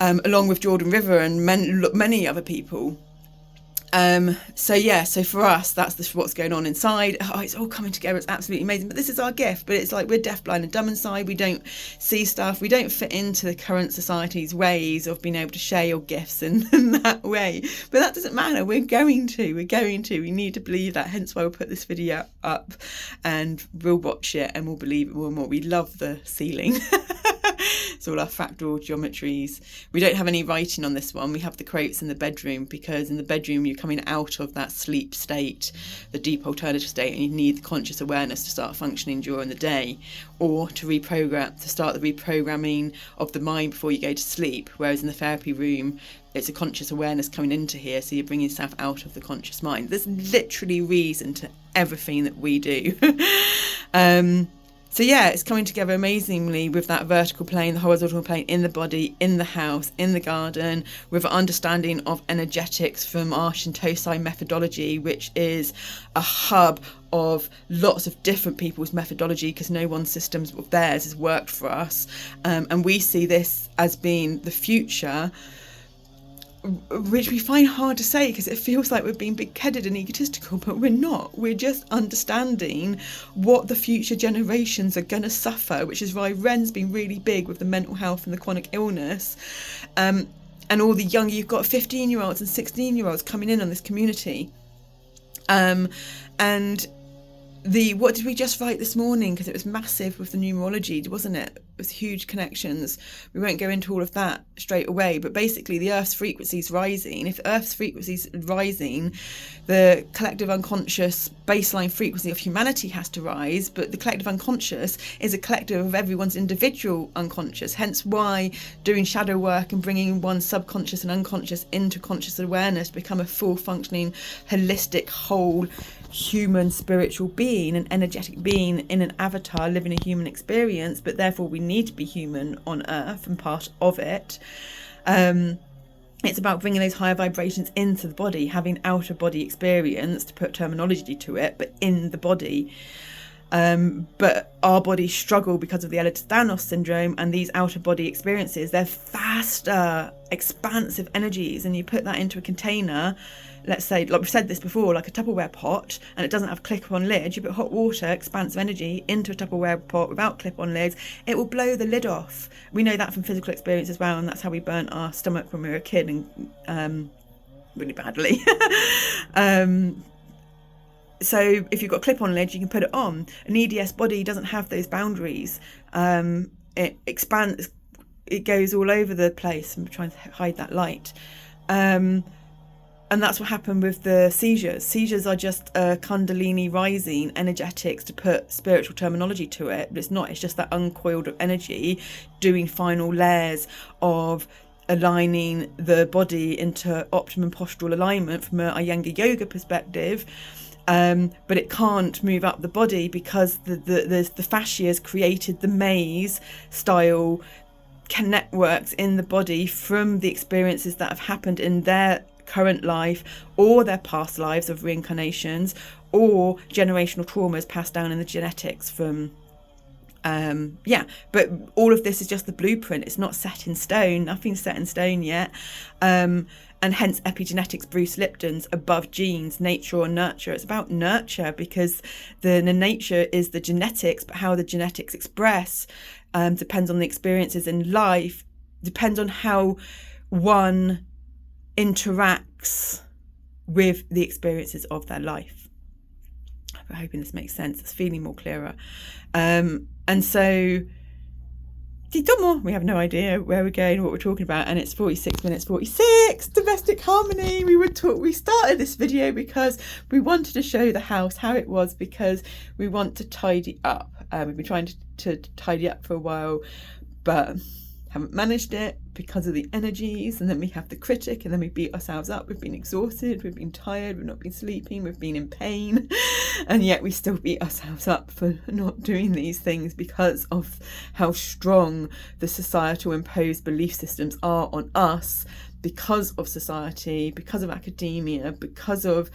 Along with Jordan River and many other people. So for us, that's what's going on inside. It's all coming together. It's absolutely amazing. But this is our gift. But it's like we're deaf, blind and dumb inside. We don't see stuff. We don't fit into the current society's ways of being able to share your gifts in that way. But that doesn't matter. We're going to. We need to believe that. Hence why we'll put this video up and we'll watch it and we'll believe it more and more. We love the ceiling. It's all our fractal geometries. We don't have any writing on this one. We have the quotes in the bedroom, because in the bedroom you're coming out of that sleep state, the deep alternative state, and you need the conscious awareness to start functioning during the day, or to start the reprogramming of the mind before you go to sleep. Whereas in the therapy room, it's a conscious awareness coming into here, so you're bringing yourself out of the conscious mind. There's literally reason to everything that we do. So it's coming together amazingly with that vertical plane, the horizontal plane, in the body, in the house, in the garden, with an understanding of energetics from our Shintosai methodology, which is a hub of lots of different people's methodology, because no one system of theirs has worked for us. And we see this as being the future, which we find hard to say because it feels like we're being big-headed and egotistical, but we're not. We're just understanding what the future generations are going to suffer, which is why Ren's been really big with the mental health and the chronic illness, and all the young, you've got 15-year-olds and 16-year-olds coming in on this community, and what did we just write this morning, because it was massive with the numerology, wasn't it? It was huge connections. We won't go into all of that straight away, but basically the Earth's frequency is rising. If Earth's frequency is rising, the collective unconscious baseline frequency of humanity has to rise, but the collective unconscious is a collective of everyone's individual unconscious, hence why doing shadow work and bringing one's subconscious and unconscious into conscious awareness become a full functioning, holistic, whole human spiritual being, an energetic being in an avatar living a human experience, but therefore we need to be human on earth and part of it. It's about bringing those higher vibrations into the body, having outer body experience, to put terminology to it, but in the body. But our bodies struggle because of the Ehlers-Danlos syndrome, and these outer body experiences, they're faster, expansive energies, and you put that into a container, let's say, like we've said this before, like a Tupperware pot, and it doesn't have clip-on lids. You put hot water, expansive energy, into a Tupperware pot without clip-on lids, it will blow the lid off. We know that from physical experience as well, and that's how we burnt our stomach when we were a kid, and really badly. So if you've got clip-on lids, you can put it on. An EDS body doesn't have those boundaries. It expands, it goes all over the place. I'm trying to hide that light. And that's what happened with the seizures. Seizures are just kundalini rising energetics, to put spiritual terminology to it, but it's not. It's just that uncoiled of energy doing final layers of aligning the body into optimum postural alignment from a Iyengar yoga perspective. But it can't move up the body because the fascia has created the maze style networks in the body from the experiences that have happened in their current life or their past lives of reincarnations, or generational traumas passed down in the genetics from but all of this is just the blueprint. It's not set in stone. Nothing's set in stone yet. And hence epigenetics, Bruce Lipton's above genes, nature or nurture. It's about nurture, because the nature is the genetics, but how the genetics express depends on the experiences in life, depends on how one interacts with the experiences of their life. I'm hoping this makes sense. It's feeling more clearer. And so we have no idea where we're going, what we're talking about, and it's 46 minutes 46. Domestic harmony. We started this video because we wanted to show the house how it was, because we want to tidy up. We've been trying to tidy up for a while, but haven't managed it because of the energies, and then we have the critic, and then we beat ourselves up. We've been exhausted, we've been tired, we've not been sleeping, we've been in pain, and yet we still beat ourselves up for not doing these things because of how strong the societal imposed belief systems are on us, because of society, because of academia, because of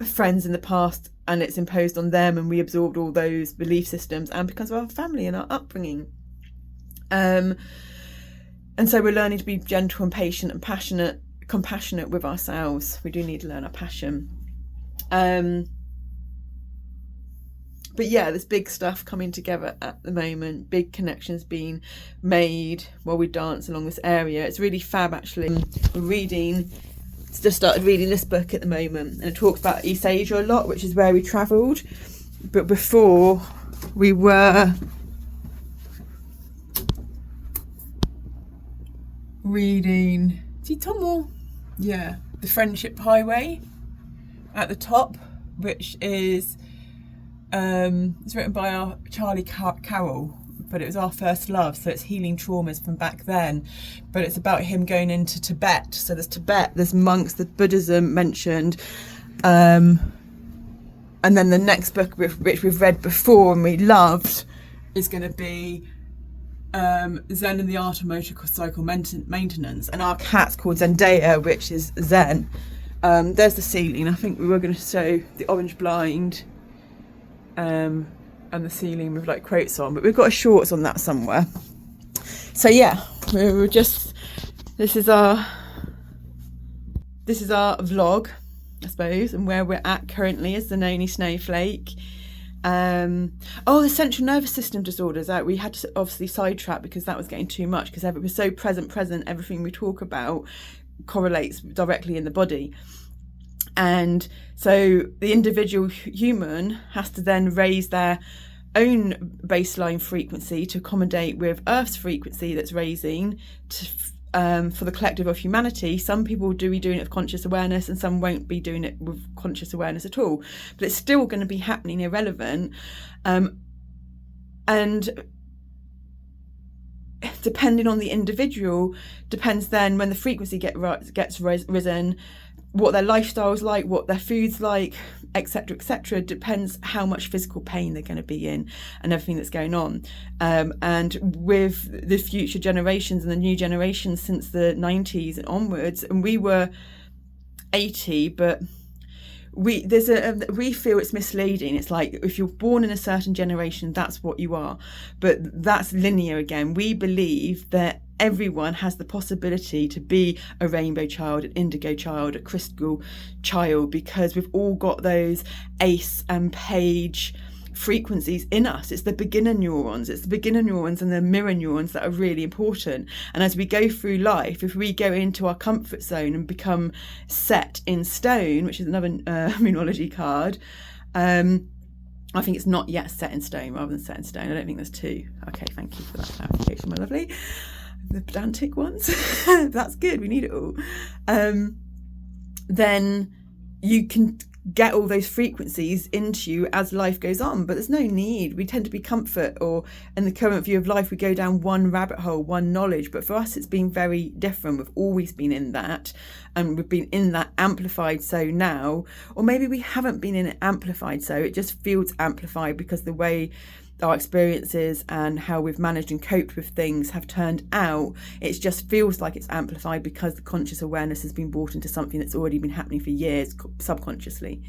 friends in the past, and it's imposed on them, and we absorbed all those belief systems, and because of our family and our upbringing. And so we're learning to be gentle and patient and compassionate with ourselves. We do need to learn our passion. But yeah, there's big stuff coming together at the moment, big connections being made while we dance along this area. It's really fab, actually. Just started reading this book at the moment, and it talks about East Asia a lot, which is where we travelled. But before, we were reading the Friendship Highway at the top, which is it's written by our Charlie Carroll, but it was our first love, so it's healing traumas from back then. But it's about him going into Tibet. So there's Tibet, there's monks, there's Buddhism mentioned, and then the next book which we've read before and we loved is going to be Zen and the Art of Motorcycle Maintenance, and our cat's called Zendaya, which is Zen. There's the ceiling. I think we were going to show the orange blind and the ceiling with like quotes on, but we've got a shorts on that somewhere. So yeah, we're just, this is our vlog, I suppose, and where we're at currently is the Noni Snowflake. The central nervous system disorders. We had to obviously sidetrack because that was getting too much, because it was so present, everything we talk about correlates directly in the body. And so the individual human has to then raise their own baseline frequency to accommodate with Earth's frequency that's raising for the collective of humanity. Some people will be doing it with conscious awareness, and some won't be doing it with conscious awareness at all. But it's still going to be happening irrelevant. And depending on the individual, depends then when the frequency gets risen, what their lifestyle's like, what their food's like, etc., depends how much physical pain they're going to be in and everything that's going on. And with the future generations and the new generations since the 90s and onwards, and we were 80, but we feel it's misleading. It's like if you're born in a certain generation, that's what you are, but that's linear again. We believe that everyone has the possibility to be a rainbow child, an indigo child, a crystal child, because we've all got those ACE and PAGE frequencies in us. It's the beginner neurons. It's the beginner neurons and the mirror neurons that are really important. And as we go through life, if we go into our comfort zone and become set in stone, which is another numerology card, I think it's not yet set in stone rather than set in stone. I don't think there's two. Okay, thank you for that clarification, my lovely. The pedantic ones. That's good. We need it all. Then you can get all those frequencies into you as life goes on, but there's no need. We tend to be comfort, or in the current view of life, we go down one rabbit hole, one knowledge. But for us, it's been very different. We've always been in that, and we've been in that amplified so now, or maybe we haven't been in it amplified so. It just feels amplified because the way our experiences and how we've managed and coped with things have turned out, it just feels like it's amplified because the conscious awareness has been brought into something that's already been happening for years subconsciously.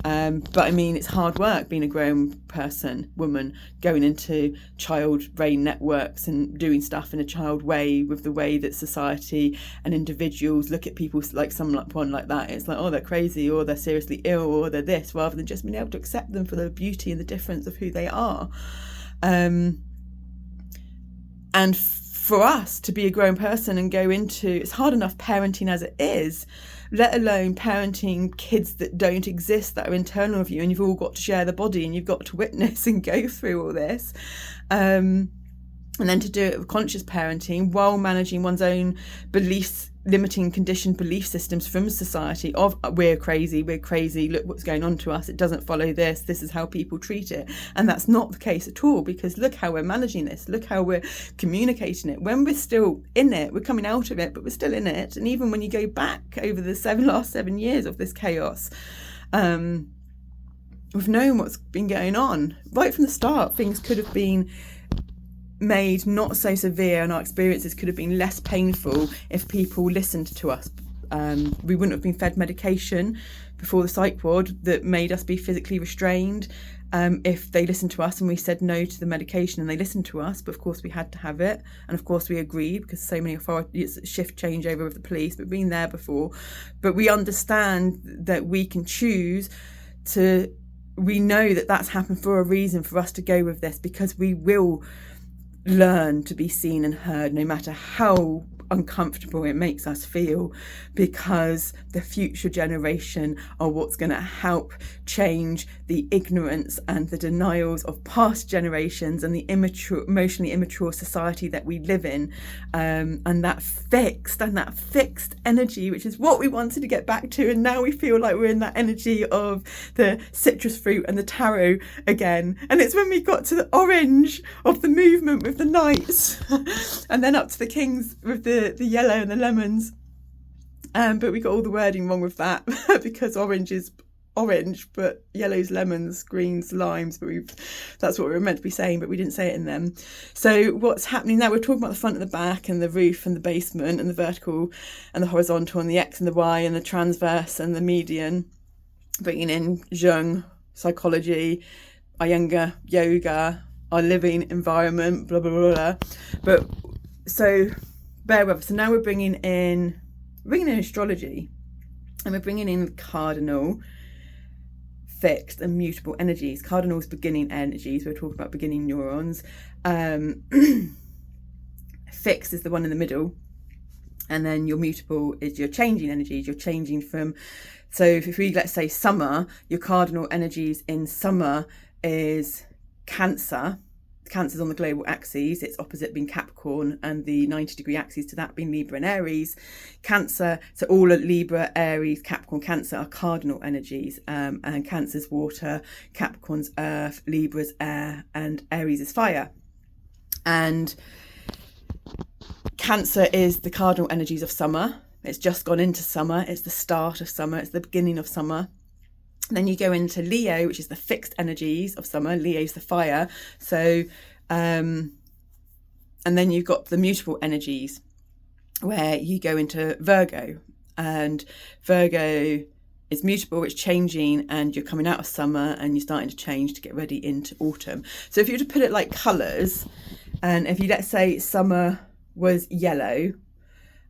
But I mean, it's hard work being a grown person, woman, going into child brain networks and doing stuff in a child way, with the way that society and individuals look at people like someone like that. It's like, oh, they're crazy, or they're seriously ill, or they're this, rather than just being able to accept them for the beauty and the difference of who they are. And for us to be a grown person and go into, it's hard enough parenting as it is, let alone parenting kids that don't exist, that are internal of you, and you've all got to share the body and you've got to witness and go through all this. And then to do it with conscious parenting while managing one's own beliefs, limiting conditioned belief systems from society of we're crazy, look what's going on to us, it doesn't follow this is how people treat it. And that's not the case at all, because look how we're managing this, look how we're communicating it. When we're still in it, we're coming out of it, but we're still in it. And even when you go back over the last 7 years of this chaos, we've known what's been going on right from the start. Things could have been made not so severe, and our experiences could have been less painful if people listened to us. We wouldn't have been fed medication before the psych ward that made us be physically restrained, if they listened to us and we said no to the medication and they listened to us. But of course we had to have it, and of course we agreed, because so many authorities shift changeover of the police, but been there before. But we understand that we can choose to, we know that that's happened for a reason for us to go with this, because we will learn to be seen and heard, no matter how uncomfortable it makes us feel, because the future generation are what's going to help change the ignorance and the denials of past generations and the emotionally immature society that we live in, and that fixed energy, which is what we wanted to get back to. And now we feel like we're in that energy of the citrus fruit and the tarot again. And it's when we got to the orange of the movement with the knights and then up to the kings with the yellow and the lemons, but we got all the wording wrong with that because orange is orange, but yellow's lemons, green's limes, but that's what we were meant to be saying, but we didn't say it in them. So what's happening now, we're talking about the front and the back and the roof and the basement and the vertical and the horizontal and the X and the Y and the transverse and the median, bringing in Jung, psychology, Iyengar, yoga, our living environment, blah blah blah blah. But so bear with us. So now we're bringing in astrology, and we're bringing in cardinal, fixed and mutable energies. Cardinals, beginning energies. We're talking about beginning neurons. Fixed is the one in the middle, and then your mutable is your changing energies. You're changing from, so if we, let's say summer, your cardinal energies in summer is Cancer. Cancer's on the global axes, its opposite being Capricorn, and the 90-degree axis to that being Libra and Aries. Cancer, so all of Libra, Aries, Capricorn, Cancer are cardinal energies, and Cancer's water, Capricorn's earth, Libra's air, and Aries is fire. And Cancer is the cardinal energies of summer. It's just gone into summer. It's the start of summer. It's the beginning of summer. Then you go into Leo, which is the fixed energies of summer. Leo's the fire. So, and then you've got the mutable energies, where you go into Virgo, and Virgo is mutable, it's changing, and you're coming out of summer and you're starting to change to get ready into autumn. So if you were to put it like colours, and if you, let's say summer was yellow,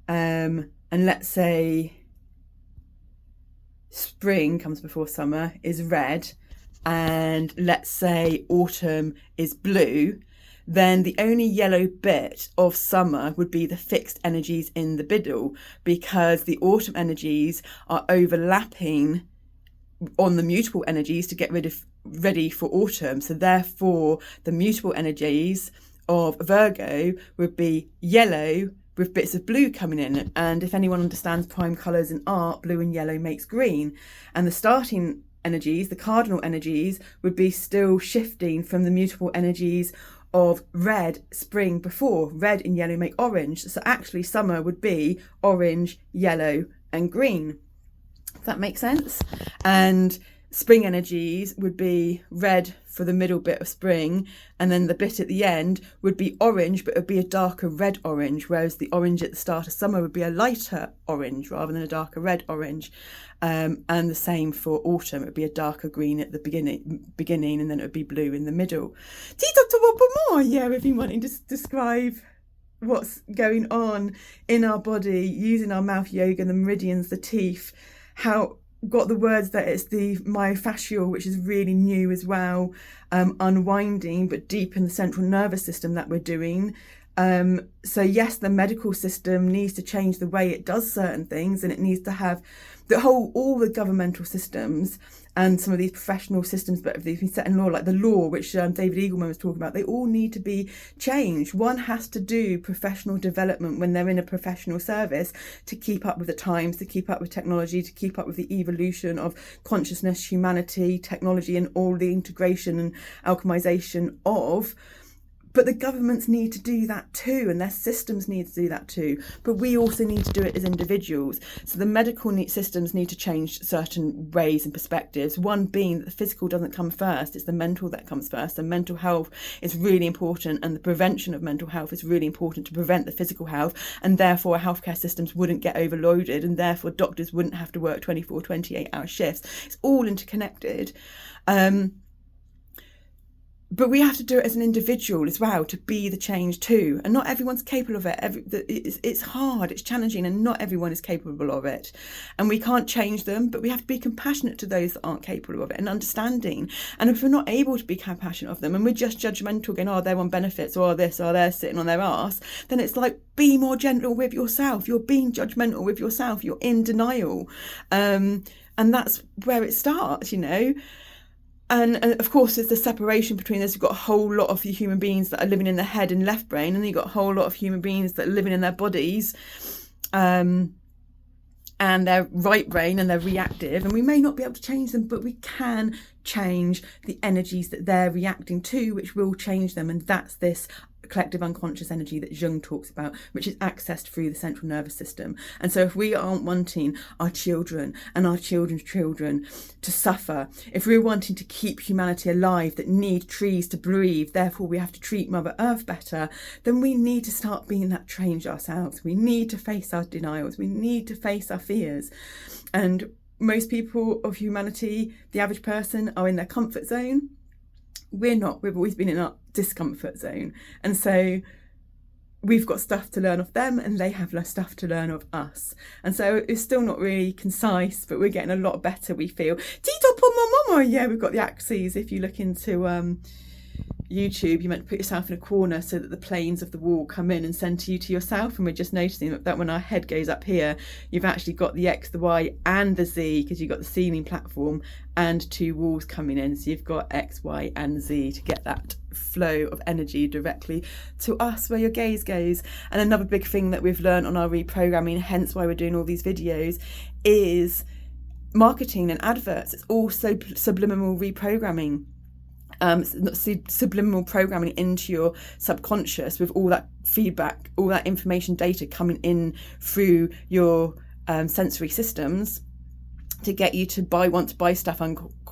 and let's say spring comes before summer is red, and let's say autumn is blue, then the only yellow bit of summer would be the fixed energies in the middle, because the autumn energies are overlapping on the mutable energies to get ready for autumn. So therefore the mutable energies of Virgo would be yellow with bits of blue coming in. And if anyone understands prime colours in art, blue and yellow makes green. And the starting energies, the cardinal energies, would be still shifting from the mutable energies of red spring before. Red and yellow make orange. So actually summer would be orange, yellow and green. Does that make sense? And spring energies would be red for the middle bit of spring, and then the bit at the end would be orange, but it would be a darker red orange, whereas the orange at the start of summer would be a lighter orange rather than a darker red orange. And the same for autumn, it would be a darker green at the beginning, and then it would be blue in the middle. Do you talk about more? Yeah, if you wanting to describe what's going on in our body using our mouth yoga, the meridians, the teeth, how got the words that it's the myofascial, which is really new as well, unwinding but deep in the central nervous system that we're doing. So yes, the medical system needs to change the way it does certain things, and it needs to have all the governmental systems and some of these professional systems that have been set in law, like the law, which David Eagleman was talking about, they all need to be changed. One has to do professional development when they're in a professional service to keep up with the times, to keep up with technology, to keep up with the evolution of consciousness, humanity, technology, and all the integration and alchemization of. But the governments need to do that too, and their systems need to do that too. But we also need to do it as individuals. So the medical systems need to change certain ways and perspectives. One being that the physical doesn't come first, it's the mental that comes first. And mental health is really important, and the prevention of mental health is really important to prevent the physical health. And therefore our healthcare systems wouldn't get overloaded, and therefore doctors wouldn't have to work 24, 28-hour shifts. It's all interconnected. But we have to do it as an individual as well, to be the change too. And not everyone's capable of it. It's hard, it's challenging, and not everyone is capable of it. And we can't change them, but we have to be compassionate to those that aren't capable of it, and understanding. And if we're not able to be compassionate of them, and we're just judgmental, going, oh, they're on benefits, or this, or they're sitting on their arse, then it's like, be more gentle with yourself. You're being judgmental with yourself. You're in denial. And that's where it starts, you know. And of course, there's the separation between this. You've got a whole lot of human beings that are living in their head and left brain, and then you've got a whole lot of human beings that are living in their bodies and their right brain, and they're reactive. And we may not be able to change them, but we can change the energies that they're reacting to, which will change them. And that's this collective unconscious energy that Jung talks about, which is accessed through the central nervous system. And so if we aren't wanting our children and our children's children to suffer, if we're wanting to keep humanity alive that need trees to breathe, therefore we have to treat Mother Earth better, then we need to start being that change ourselves. We need to face our denials. We need to face our fears. And most people of humanity, the average person, are in their comfort zone. We're not. We've always been in our discomfort zone. And so we've got stuff to learn of them, and they have less stuff to learn of us. And so it's still not really concise, but we're getting a lot better, we feel. Tito Mama, yeah, we've got the axes. If you look into YouTube, you meant to put yourself in a corner so that the planes of the wall come in and center you to yourself. And we're just noticing that when our head goes up here, you've actually got the X, the Y and the Z, because you've got the ceiling platform and two walls coming in. So you've got X, Y and Z to get that flow of energy directly to us where your gaze goes. And another big thing that we've learned on our reprogramming, hence why we're doing all these videos, is marketing and adverts. It's also subliminal reprogramming. Subliminal programming into your subconscious, with all that feedback, all that information data coming in through your sensory systems to get you to want to buy stuff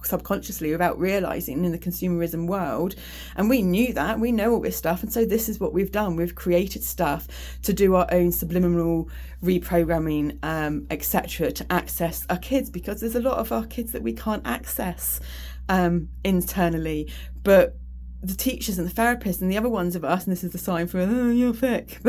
subconsciously without realizing in the consumerism world. And we knew that, we know all this stuff, and so this is what we've done. We've created stuff to do our own subliminal reprogramming, etc., to access our kids, because there's a lot of our kids that we can't access internally, but the teachers and the therapists and the other ones of us, and this is the sign for you're thick,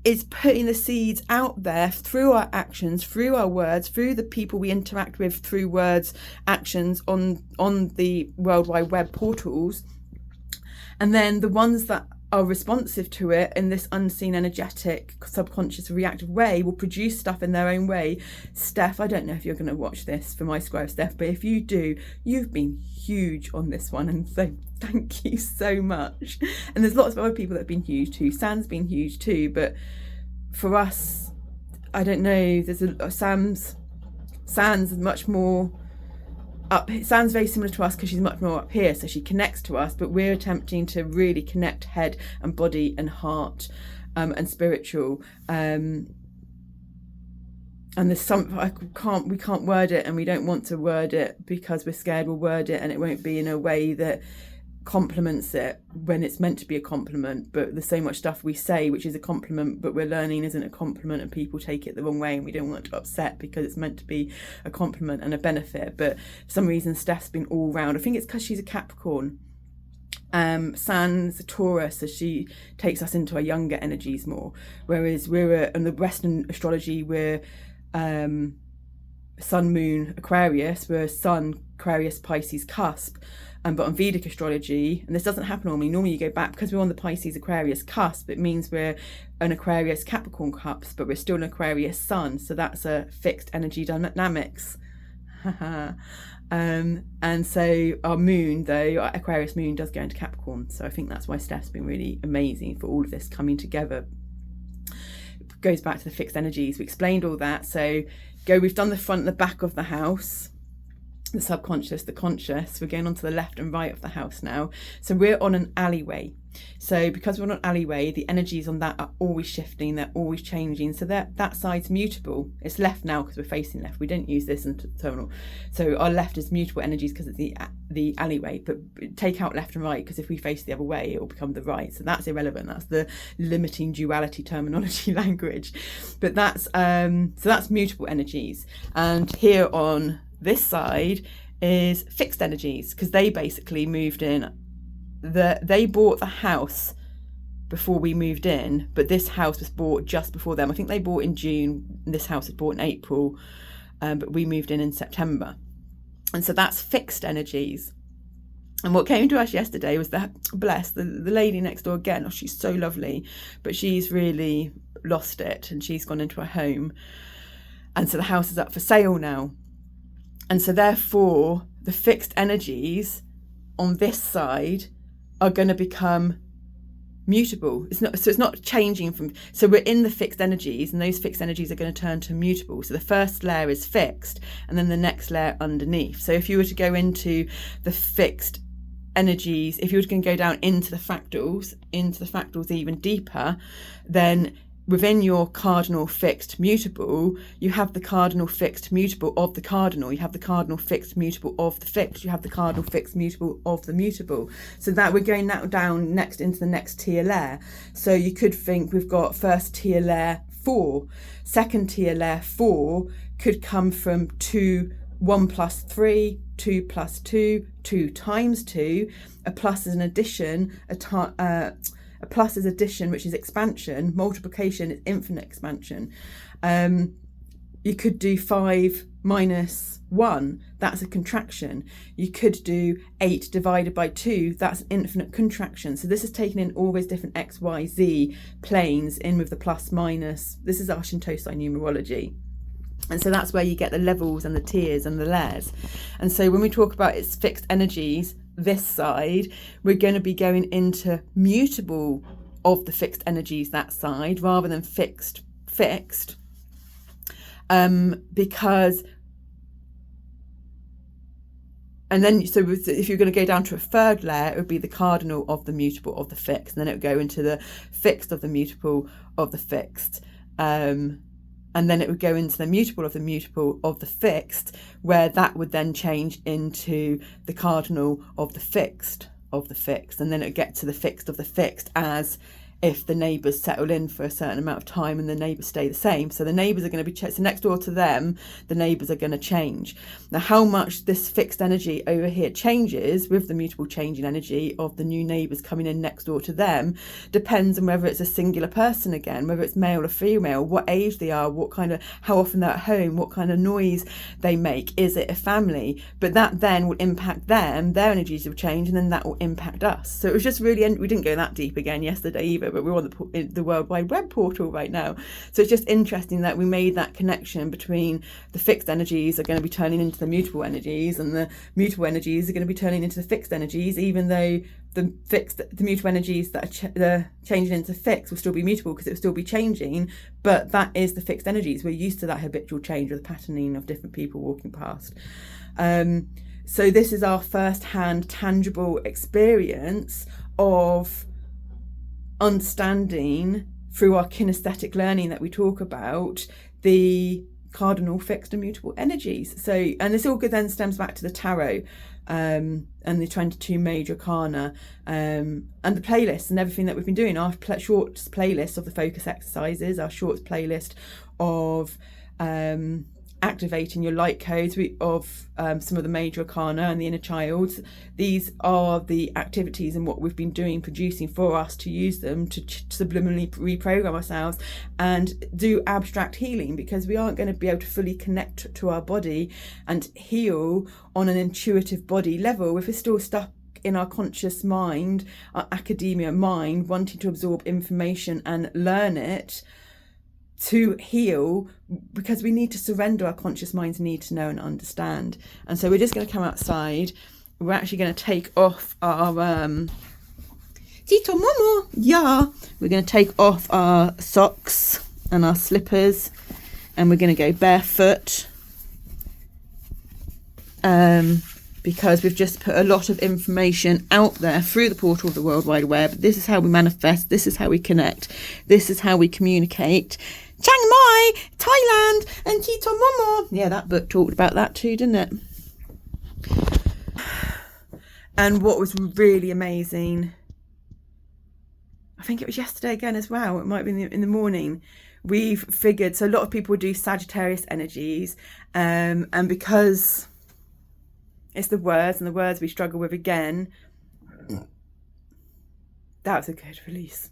is putting the seeds out there through our actions, through our words, through the people we interact with, through words, actions on the World Wide Web portals. And then the ones that are responsive to it in this unseen, energetic, subconscious, reactive way will produce stuff in their own way. Steph, I don't know if you're going to watch this for my Square, Steph, but if you do, you've been huge on this one, and so thank you so much. And there's lots of other people that have been huge too. Sam's been huge too, but for us, I don't know, there's Sam's much more up. Sam's very similar to us because she's much more up here, so she connects to us, but we're attempting to really connect head and body and heart and spiritual, and there's some we can't word it, and we don't want to word it because we're scared we'll word it and it won't be in a way that compliments it when it's meant to be a compliment. But there's so much stuff we say which is a compliment but we're learning isn't a compliment, and people take it the wrong way, and we don't want to upset because it's meant to be a compliment and a benefit. But for some reason Steph's been all round. I think it's because she's a Capricorn. San's a Taurus, so she takes us into our younger energies more, whereas we're in the Western astrology we're Sun, Moon, Aquarius. We're Sun, Aquarius, Pisces cusp. But on Vedic astrology, and this doesn't happen normally you go back, because we're on the Pisces Aquarius cusp, it means we're an Aquarius Capricorn cusp, but we're still an Aquarius Sun, so that's a fixed energy dynamics. And so our moon, though, our Aquarius moon does go into Capricorn, so I think that's why Steph's been really amazing for all of this coming together. It goes back to the fixed energies. We explained all that. So we've done the front and the back of the house, the subconscious, the conscious. We're going on to the left and right of the house now. So we're on an alleyway. So because we're on an alleyway, the energies on that are always shifting, they're always changing. So that side's mutable. It's left now because we're facing left. We didn't use this in terminal. So our left is mutable energies because it's the alleyway. But take out left and right, because if we face the other way, it will become the right. So that's irrelevant. That's the limiting duality terminology language. But that's so that's mutable energies. And here on this side is fixed energies, because they basically moved in. They bought the house before we moved in, but this house was bought just before them. I think they bought in June, and this house was bought in April, but we moved in September. And so that's fixed energies. And what came to us yesterday was that, bless, the lady next door again, oh, she's so lovely, but she's really lost it, and she's gone into a home. And so the house is up for sale now. And so therefore, the fixed energies on this side are going to become mutable. It's not changing from, so we're in the fixed energies, and those fixed energies are going to turn to mutable. So the first layer is fixed, and then the next layer underneath. So if you were to go into the fixed energies, if you were to go down into the fractals even deeper, then within your cardinal fixed mutable, you have the cardinal fixed mutable of the cardinal, you have the cardinal fixed mutable of the fixed, you have the cardinal fixed mutable of the mutable. So that we're going now down next into the next tier layer. So you could think we've got first tier layer 4, second tier layer 4 could come from 2, 1 plus 3, 2 plus 2, 2 times 2, a plus is an addition, a plus is addition, which is expansion. Multiplication is infinite expansion. You could do 5 minus 1. That's a contraction. You could do 8 divided by 2. That's an infinite contraction. So this is taking in all those different X, Y, Z planes in with the plus minus. This is our Shintosai numerology. And so that's where you get the levels and the tiers and the layers. And so when we talk about its fixed energies, this side, we're going to be going into mutable of the fixed energies that side rather than fixed, because, and then so if you're going to go down to a third layer, it would be the cardinal of the mutable of the fixed, and then it would go into the fixed of the mutable of the fixed, and and then it would go into the mutable of the fixed, where that would then change into the cardinal of the fixed, and then it would get to the fixed of the fixed as if the neighbours settle in for a certain amount of time and the neighbours stay the same. So the neighbours are going to be, so next door to them, the neighbours are going to change. Now, how much this fixed energy over here changes with the mutable changing energy of the new neighbours coming in next door to them depends on whether it's a singular person again, whether it's male or female, what age they are, what kind of, how often they're at home, what kind of noise they make, is it a family? But that then will impact them, their energies will change, and then that will impact us. So it was just really, we didn't go that deep again yesterday either, but we're on the World Wide Web portal right now. So it's just interesting that we made that connection between the fixed energies are going to be turning into the mutable energies, and the mutable energies are going to be turning into the fixed energies, even though the mutable energies that are changing into fixed will still be mutable because it will still be changing, but that is the fixed energies. We're used to that habitual change or the patterning of different people walking past. So this is our first-hand tangible experience of understanding through our kinesthetic learning that we talk about the cardinal, fixed and mutable energies. So, and this all then stems back to the tarot and the 22 major arcana and the playlists and everything that we've been doing. Our shorts playlist of the focus exercises, our shorts playlist of activating your light codes of some of the major arcana and the inner child. These are the activities and what we've been doing, producing for us to use them to subliminally reprogram ourselves and do abstract healing, because we aren't going to be able to fully connect to our body and heal on an intuitive body level if we're still stuck in our conscious mind, our academia mind, wanting to absorb information and learn it to heal, because we need to surrender. Our conscious minds need to know and understand. And so we're just going to come outside. We're actually going to take off our Tito Momo, yeah, we're going to take off our socks and our slippers, and we're going to go barefoot because we've just put a lot of information out there through the portal of the World Wide Web. This is how we manifest, this is how we connect, this is how we communicate. Chiang Mai, Thailand, and Tito Momo. Yeah, that book talked about that too, didn't it? And what was really amazing, I think it was yesterday again as well, it might be in the morning, we've figured, so a lot of people do Sagittarius energies, and because it's the words, and the words we struggle with again, that was a good release.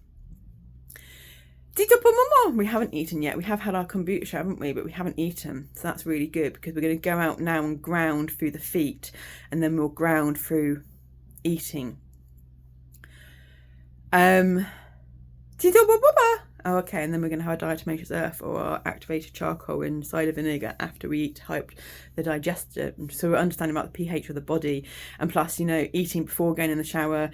We haven't eaten yet. We have had our kombucha, haven't we? But we haven't eaten. So that's really good, because we're going to go out now and ground through the feet, and then we'll ground through eating. Oh, okay. And then we're going to have our diatomaceous earth or our activated charcoal in cider vinegar after we eat to help the digestion. So we're understanding about the pH of the body. And plus, eating before going in the shower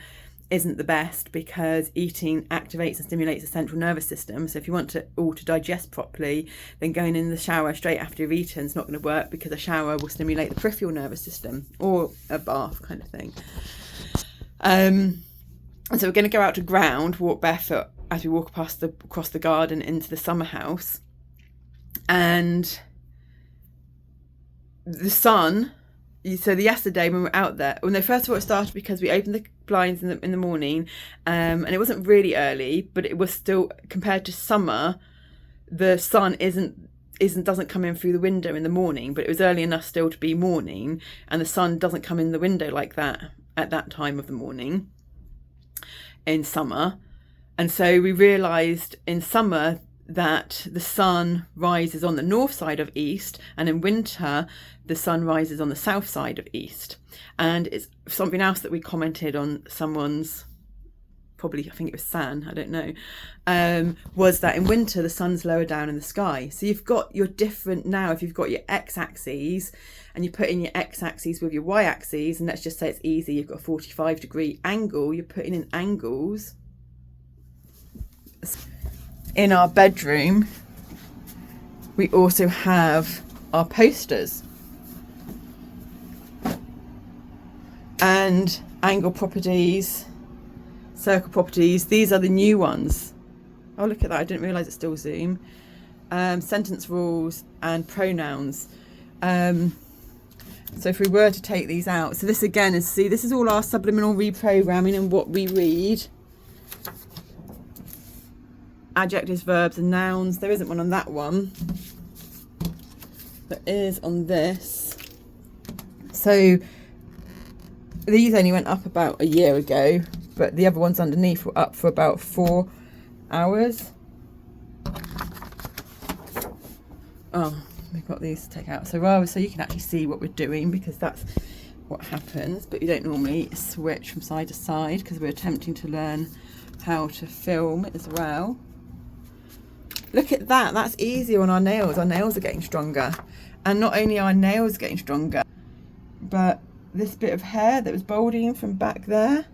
isn't the best, because eating activates and stimulates the central nervous system. So if you want to digest properly, then going in the shower straight after you've eaten is not going to work, because a shower will stimulate the peripheral nervous system, or a bath kind of thing. And so we're going to go out to ground, walk barefoot as we walk across the garden into the summer house. And the sun, so yesterday when we were out there, first of all it started because we opened the blinds in the morning, and it wasn't really early, but it was still, compared to summer, the sun doesn't come in through the window in the morning, but it was early enough still to be morning, and the sun doesn't come in the window like that at that time of the morning in summer. And so we realised in summer that the sun rises on the north side of east, and in winter the sun rises on the south side of east. And it's something else that we commented on someone's, probably I think it was San, I don't know, was that in winter the sun's lower down in the sky. So you've got your different, now if you've got your x-axes and you put in your x-axes with your y-axes, and let's just say it's easy, you've got a 45-degree angle, you're putting in angles. In our bedroom, we also have our posters and angle properties, circle properties. These are the new ones. Oh, look at that. I didn't realise it's still Zoom. sentence rules and pronouns. So if we were to take these out, so this again is, see, this is all our subliminal reprogramming and what we read. Adjectives, verbs and nouns. There isn't one on that one. There is on this. So these only went up about a year ago, but the other ones underneath were up for about 4 hours. Oh, we've got these to take out. So you can actually see what we're doing, because that's what happens. But you don't normally switch from side to side, because we're attempting to learn how to film as well. Look at that. That's easier on our nails. Our nails are getting stronger. And not only are our nails getting stronger, but this bit of hair that was balding from back there,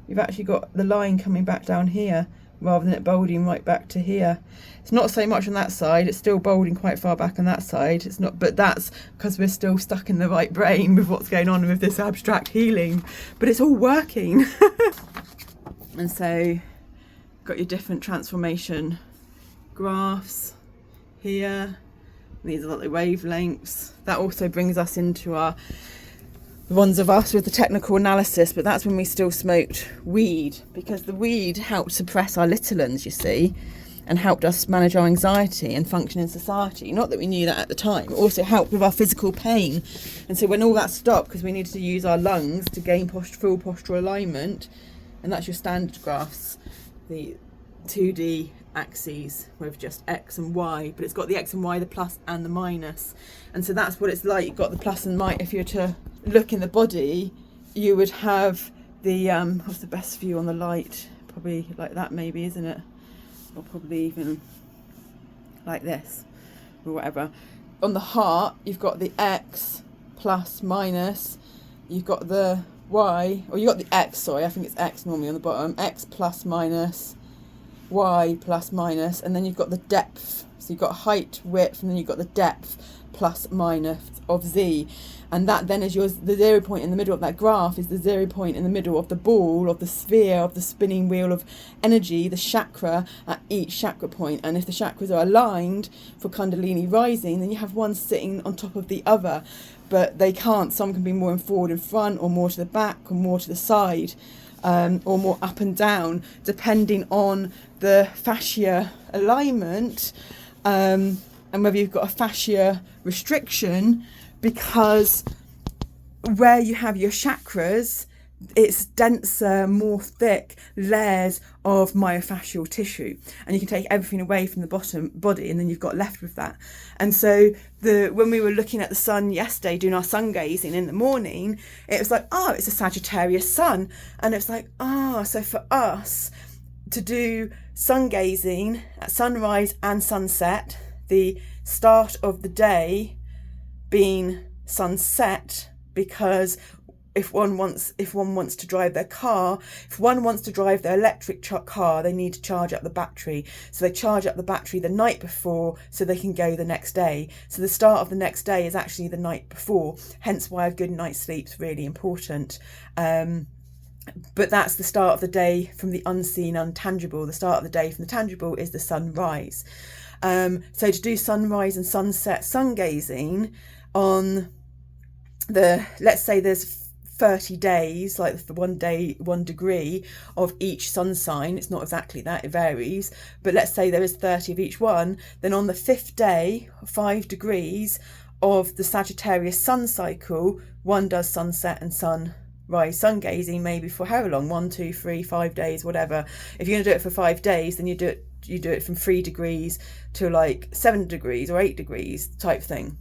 you've actually got the line coming back down here, rather than it balding right back to here. It's not so much on that side, it's still balding quite far back on that side. It's not, but that's because we're still stuck in the right brain with what's going on with this abstract healing. But it's all working. And so, got your different transformation graphs here. These are like the wavelengths. That also brings us into our the ones of us with the technical analysis, but that's when we still smoked weed, because the weed helped suppress our little-uns, you see, and helped us manage our anxiety and function in society. Not that we knew that at the time. It also helped with our physical pain. And so when all that stopped, because we needed to use our lungs to gain full postural alignment, and that's your standard graphs, the 2D axes with just X and Y, but it's got the X and Y, the plus and the minus. And so that's what it's like. You've got the plus and minus. If you were to look in the body, you would have the what's the best view on the light? Probably like that, maybe, isn't it? Or probably even like this or whatever. On the heart, you've got the X plus minus, you've got the Y, or you've got the X, sorry, I think it's X normally on the bottom, X plus minus, Y plus minus, and then you've got the depth. So you've got height, width, and then you've got the depth plus minus of Z. And that then is the 0 point in the middle of that graph is the 0 point in the middle of the ball, of the sphere, of the spinning wheel of energy, the chakra at each chakra point. And if the chakras are aligned for Kundalini rising, then you have one sitting on top of the other. But they can't. Some can be more forward and front, or more to the back, or more to the side, or more up and down, depending on the fascia alignment, and whether you've got a fascia restriction, because where you have your chakras, it's denser, more thick layers of myofascial tissue, and you can take everything away from the bottom body, and then you've got left with that. And so when we were looking at the sun yesterday, doing our sun gazing in the morning, it was like, oh, it's a Sagittarius sun, and it's like, so for us to do sun gazing at sunrise and sunset, the start of the day being sunset, because if one wants to drive their car, if one wants to drive their electric car, they need to charge up the battery. So they charge up the battery the night before so they can go the next day. So the start of the next day is actually the night before, hence why a good night's sleep is really important. But that's the start of the day from the unseen, untangible. The start of the day from the tangible is the sunrise. So to do sunrise and sunset sun gazing on let's say there's 30 days, like for 1 day, 1 degree of each sun sign. It's not exactly that, it varies, but let's say there is 30 of each one. Then on the 5th day, 5 degrees of the Sagittarius sun cycle, one does sunset and sunrise sun gazing, maybe for how long? 1, 2, 3, 5 days, whatever. If you're going to do it for 5 days, then you do it from 3 degrees to like 7 degrees or 8 degrees type thing.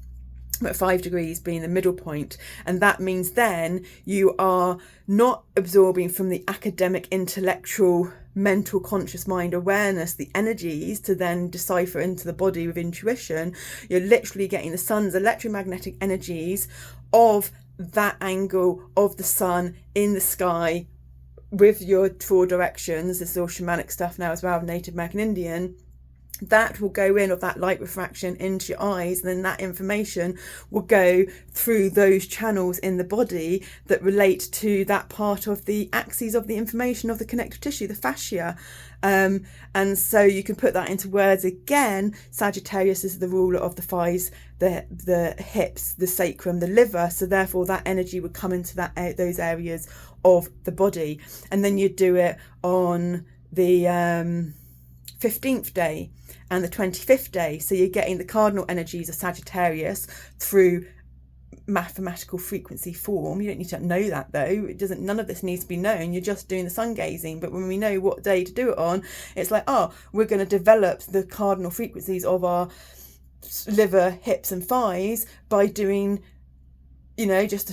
But 5 degrees being the middle point. And that means then you are not absorbing from the academic, intellectual, mental, conscious mind awareness, the energies to then decipher into the body with intuition. You're literally getting the sun's electromagnetic energies of that angle of the sun in the sky with your 4 directions. This is all shamanic stuff now as well, Native American Indian. that will go in, of that light refraction, into your eyes, and then that information will go through those channels in the body that relate to that part of the axes of the information of the connective tissue, the fascia. And so you can put that into words again. Sagittarius is the ruler of the thighs, the hips, the sacrum, the liver, so therefore that energy would come into those areas of the body. And then you do it on the 15th day and the 25th day, so you're getting the cardinal energies of Sagittarius through mathematical frequency form. You don't need to know that though. None of this needs to be known. You're just doing the sun gazing. But when we know what day to do it on, it's like, oh, we're going to develop the cardinal frequencies of our liver, hips and thighs by doing, you know, just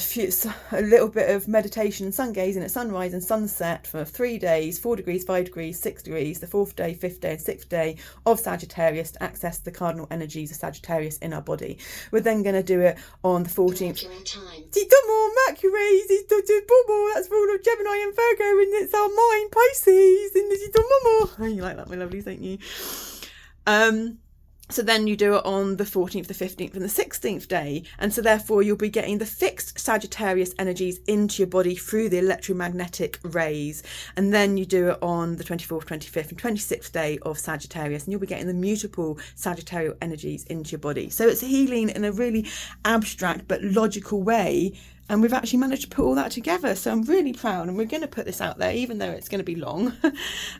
a little bit of meditation and sun gazing at sunrise and sunset for 3 days, 4 degrees, 5 degrees, 6 degrees, the 4th day, 5th day and 6th day of Sagittarius, to access the cardinal energies of Sagittarius in our body. We're then going to do it on the 14th. Mercury, that's rule of Gemini and Virgo, and it's our mind, Pisces, and you like that, my lovelies, don't you? So then you do it on the 14th, the 15th and the 16th day. And so therefore you'll be getting the fixed Sagittarius energies into your body through the electromagnetic rays. And then you do it on the 24th, 25th and 26th day of Sagittarius. And you'll be getting the mutable Sagittarial energies into your body. So it's healing in a really abstract but logical way. And we've actually managed to put all that together. So I'm really proud. And we're going to put this out there, even though it's going to be long.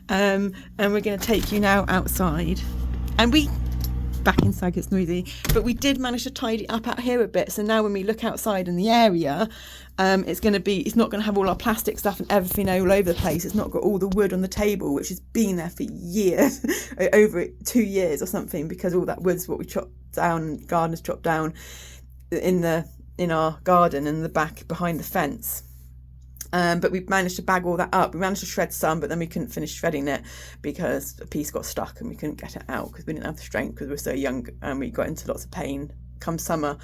And we're going to take you now outside. And back inside gets noisy, but we did manage to tidy up out here a bit, so now when we look outside in the area, it's not going to have all our plastic stuff and everything all over the place. It's not got all the wood on the table, which has been there for years, over 2 years or something, because all that wood's what we chopped down, gardeners chopped down in our garden in the back behind the fence. But we managed to bag all that up. We managed to shred some, but then we couldn't finish shredding it because a piece got stuck and we couldn't get it out because we didn't have the strength, because we were so young and we got into lots of pain come summer.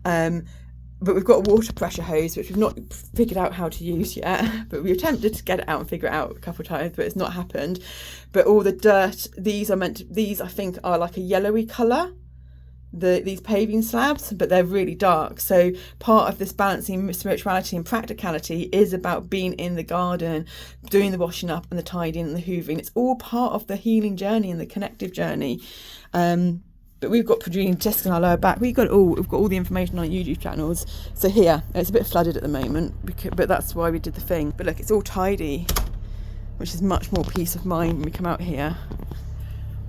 But we've got a water pressure hose, which we've not figured out how to use yet, but we attempted to get it out and figure it out a couple of times, but it's not happened. But all the dirt, these I think are like a yellowy colour, these paving slabs, but they're really dark. So part of this balancing spirituality and practicality is about being in the garden, doing the washing up and the tidying and the hoovering. It's all part of the healing journey and the connective journey. But we've got producing discs in our lower back. We've got all the information on our YouTube channels. So here, it's a bit flooded at the moment, but that's why we did the thing. But look, it's all tidy, which is much more peace of mind when we come out here.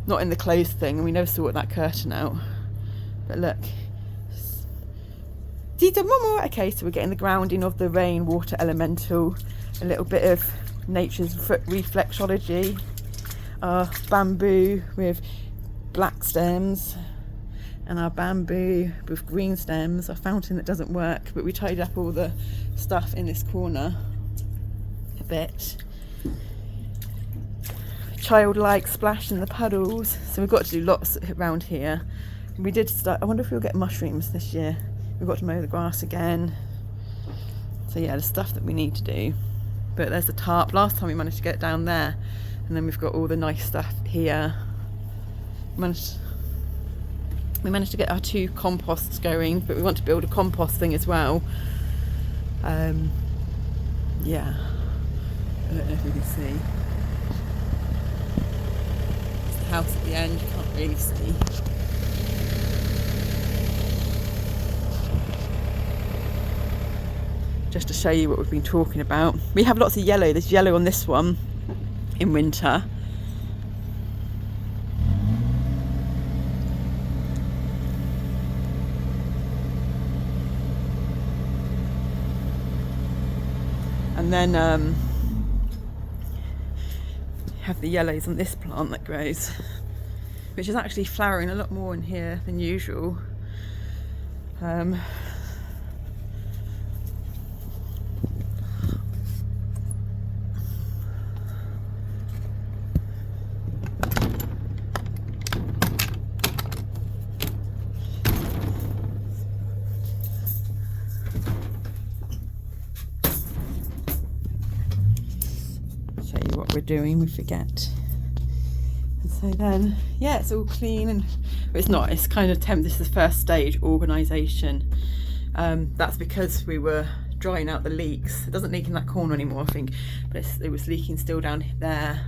Not in the clothes thing, and we never sort that curtain out. But look, okay, so we're getting the grounding of the rain, water elemental, a little bit of nature's reflexology, our bamboo with black stems and our bamboo with green stems, our fountain that doesn't work, but we tidied up all the stuff in this corner a bit. Childlike splash in the puddles, so we've got to do lots around here. We did start, I wonder if we'll get mushrooms this year. We've got to mow the grass again. So yeah, the stuff that we need to do. But there's the tarp. Last time we managed to get it down there. And then we've got all the nice stuff here. We managed to get our 2 composts going, but we want to build a compost thing as well. Yeah. I don't know if you can see. It's the house at the end, you can't really see. Just to show you what we've been talking about. We have lots of yellow. There's yellow on this one in winter. And then have the yellows on this plant that grows, which is actually flowering a lot more in here than usual. We're doing, we forget. And so then, yeah, it's all clean, and it's not, it's kind of this is the first stage, organisation. That's because we were drying out the leaks. It doesn't leak in that corner anymore, I think, but it was leaking still down there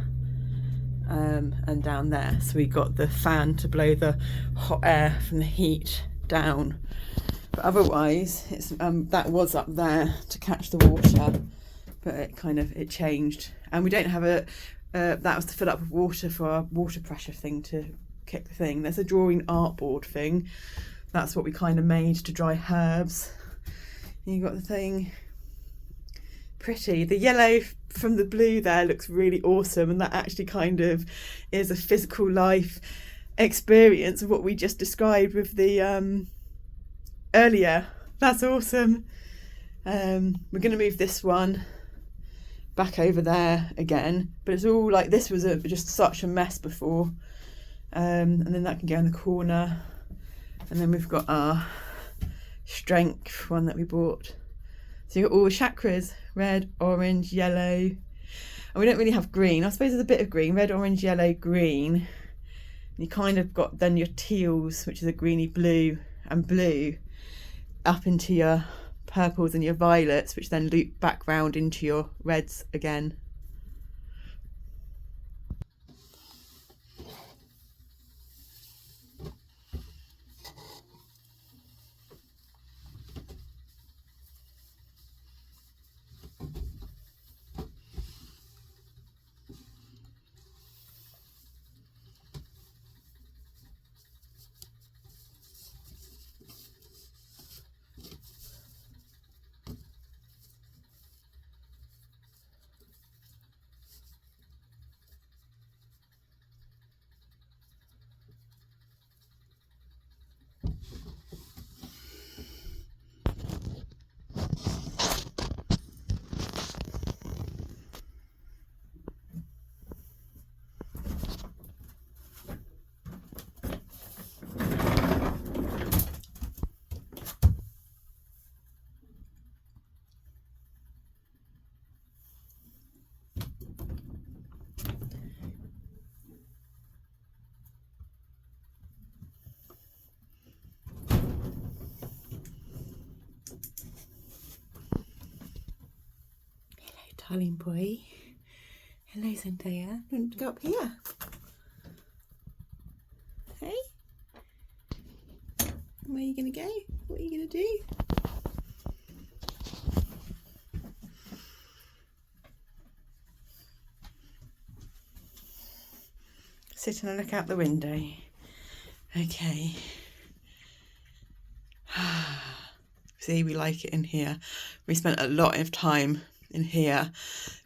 and down there. So we got the fan to blow the hot air from the heat down. But otherwise, it's that was up there to catch the water, but it changed, and we don't have a. That was to fill up with water for our water pressure thing to kick the thing. There's a drawing artboard thing. That's what we kind of made to dry herbs. You got the thing. Pretty. The yellow from the blue there looks really awesome, and that actually kind of is a physical life experience of what we just described with the earlier. That's awesome. We're going to move this one back over there again, but it's all like this was just such a mess before, and then that can go in the corner, and then we've got our strength one that we bought. So you've got all the chakras: red, orange, yellow, and we don't really have green. I suppose there's a bit of green: red, orange, yellow, green. And you kind of got then your teals, which is a greeny blue, and blue up into your purples and your violets, which then loop back round into your reds again. Darling boy. Hello, Zendaya. Want to go up here? Hey? Where are you going to go? What are you going to do? Sit and look out the window. Okay. See, we like it in here. We spent a lot of time in here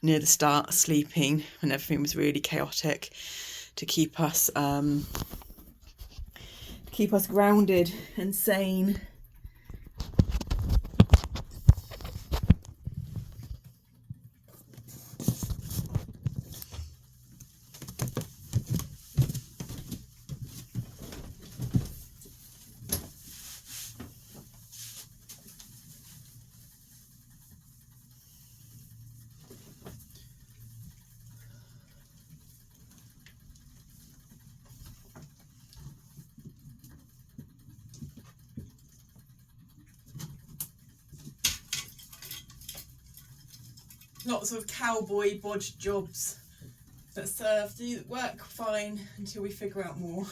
near the start, sleeping when everything was really chaotic, to keep us grounded and sane. Lots of cowboy bodge jobs that do work fine until we figure out more.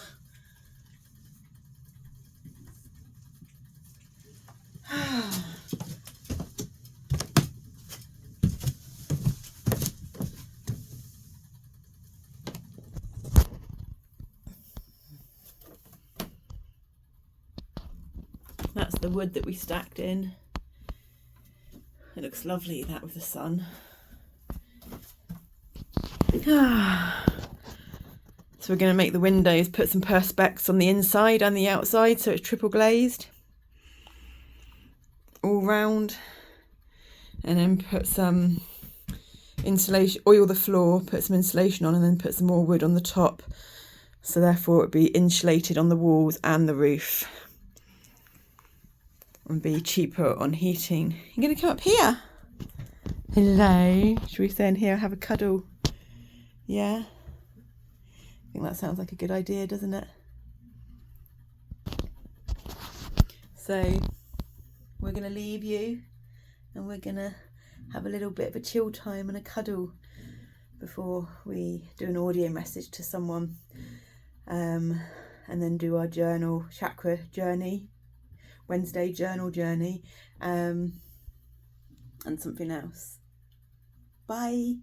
That's the wood that we stacked in. It looks lovely, that with the sun. So we're going to make the windows, put some perspex on the inside and the outside so it's triple glazed all round, and then put some insulation, oil the floor, put some insulation on, and then put some more wood on the top, so therefore it would be insulated on the walls and the roof and be cheaper on heating. You're going to come up here? Hello. Should we stay in here and have a cuddle? Yeah? I think that sounds like a good idea, doesn't it? So we're going to leave you, and we're going to have a little bit of a chill time and a cuddle before we do an audio message to someone, and then do our journal chakra journey, Wednesday journal journey, and something else. Bye.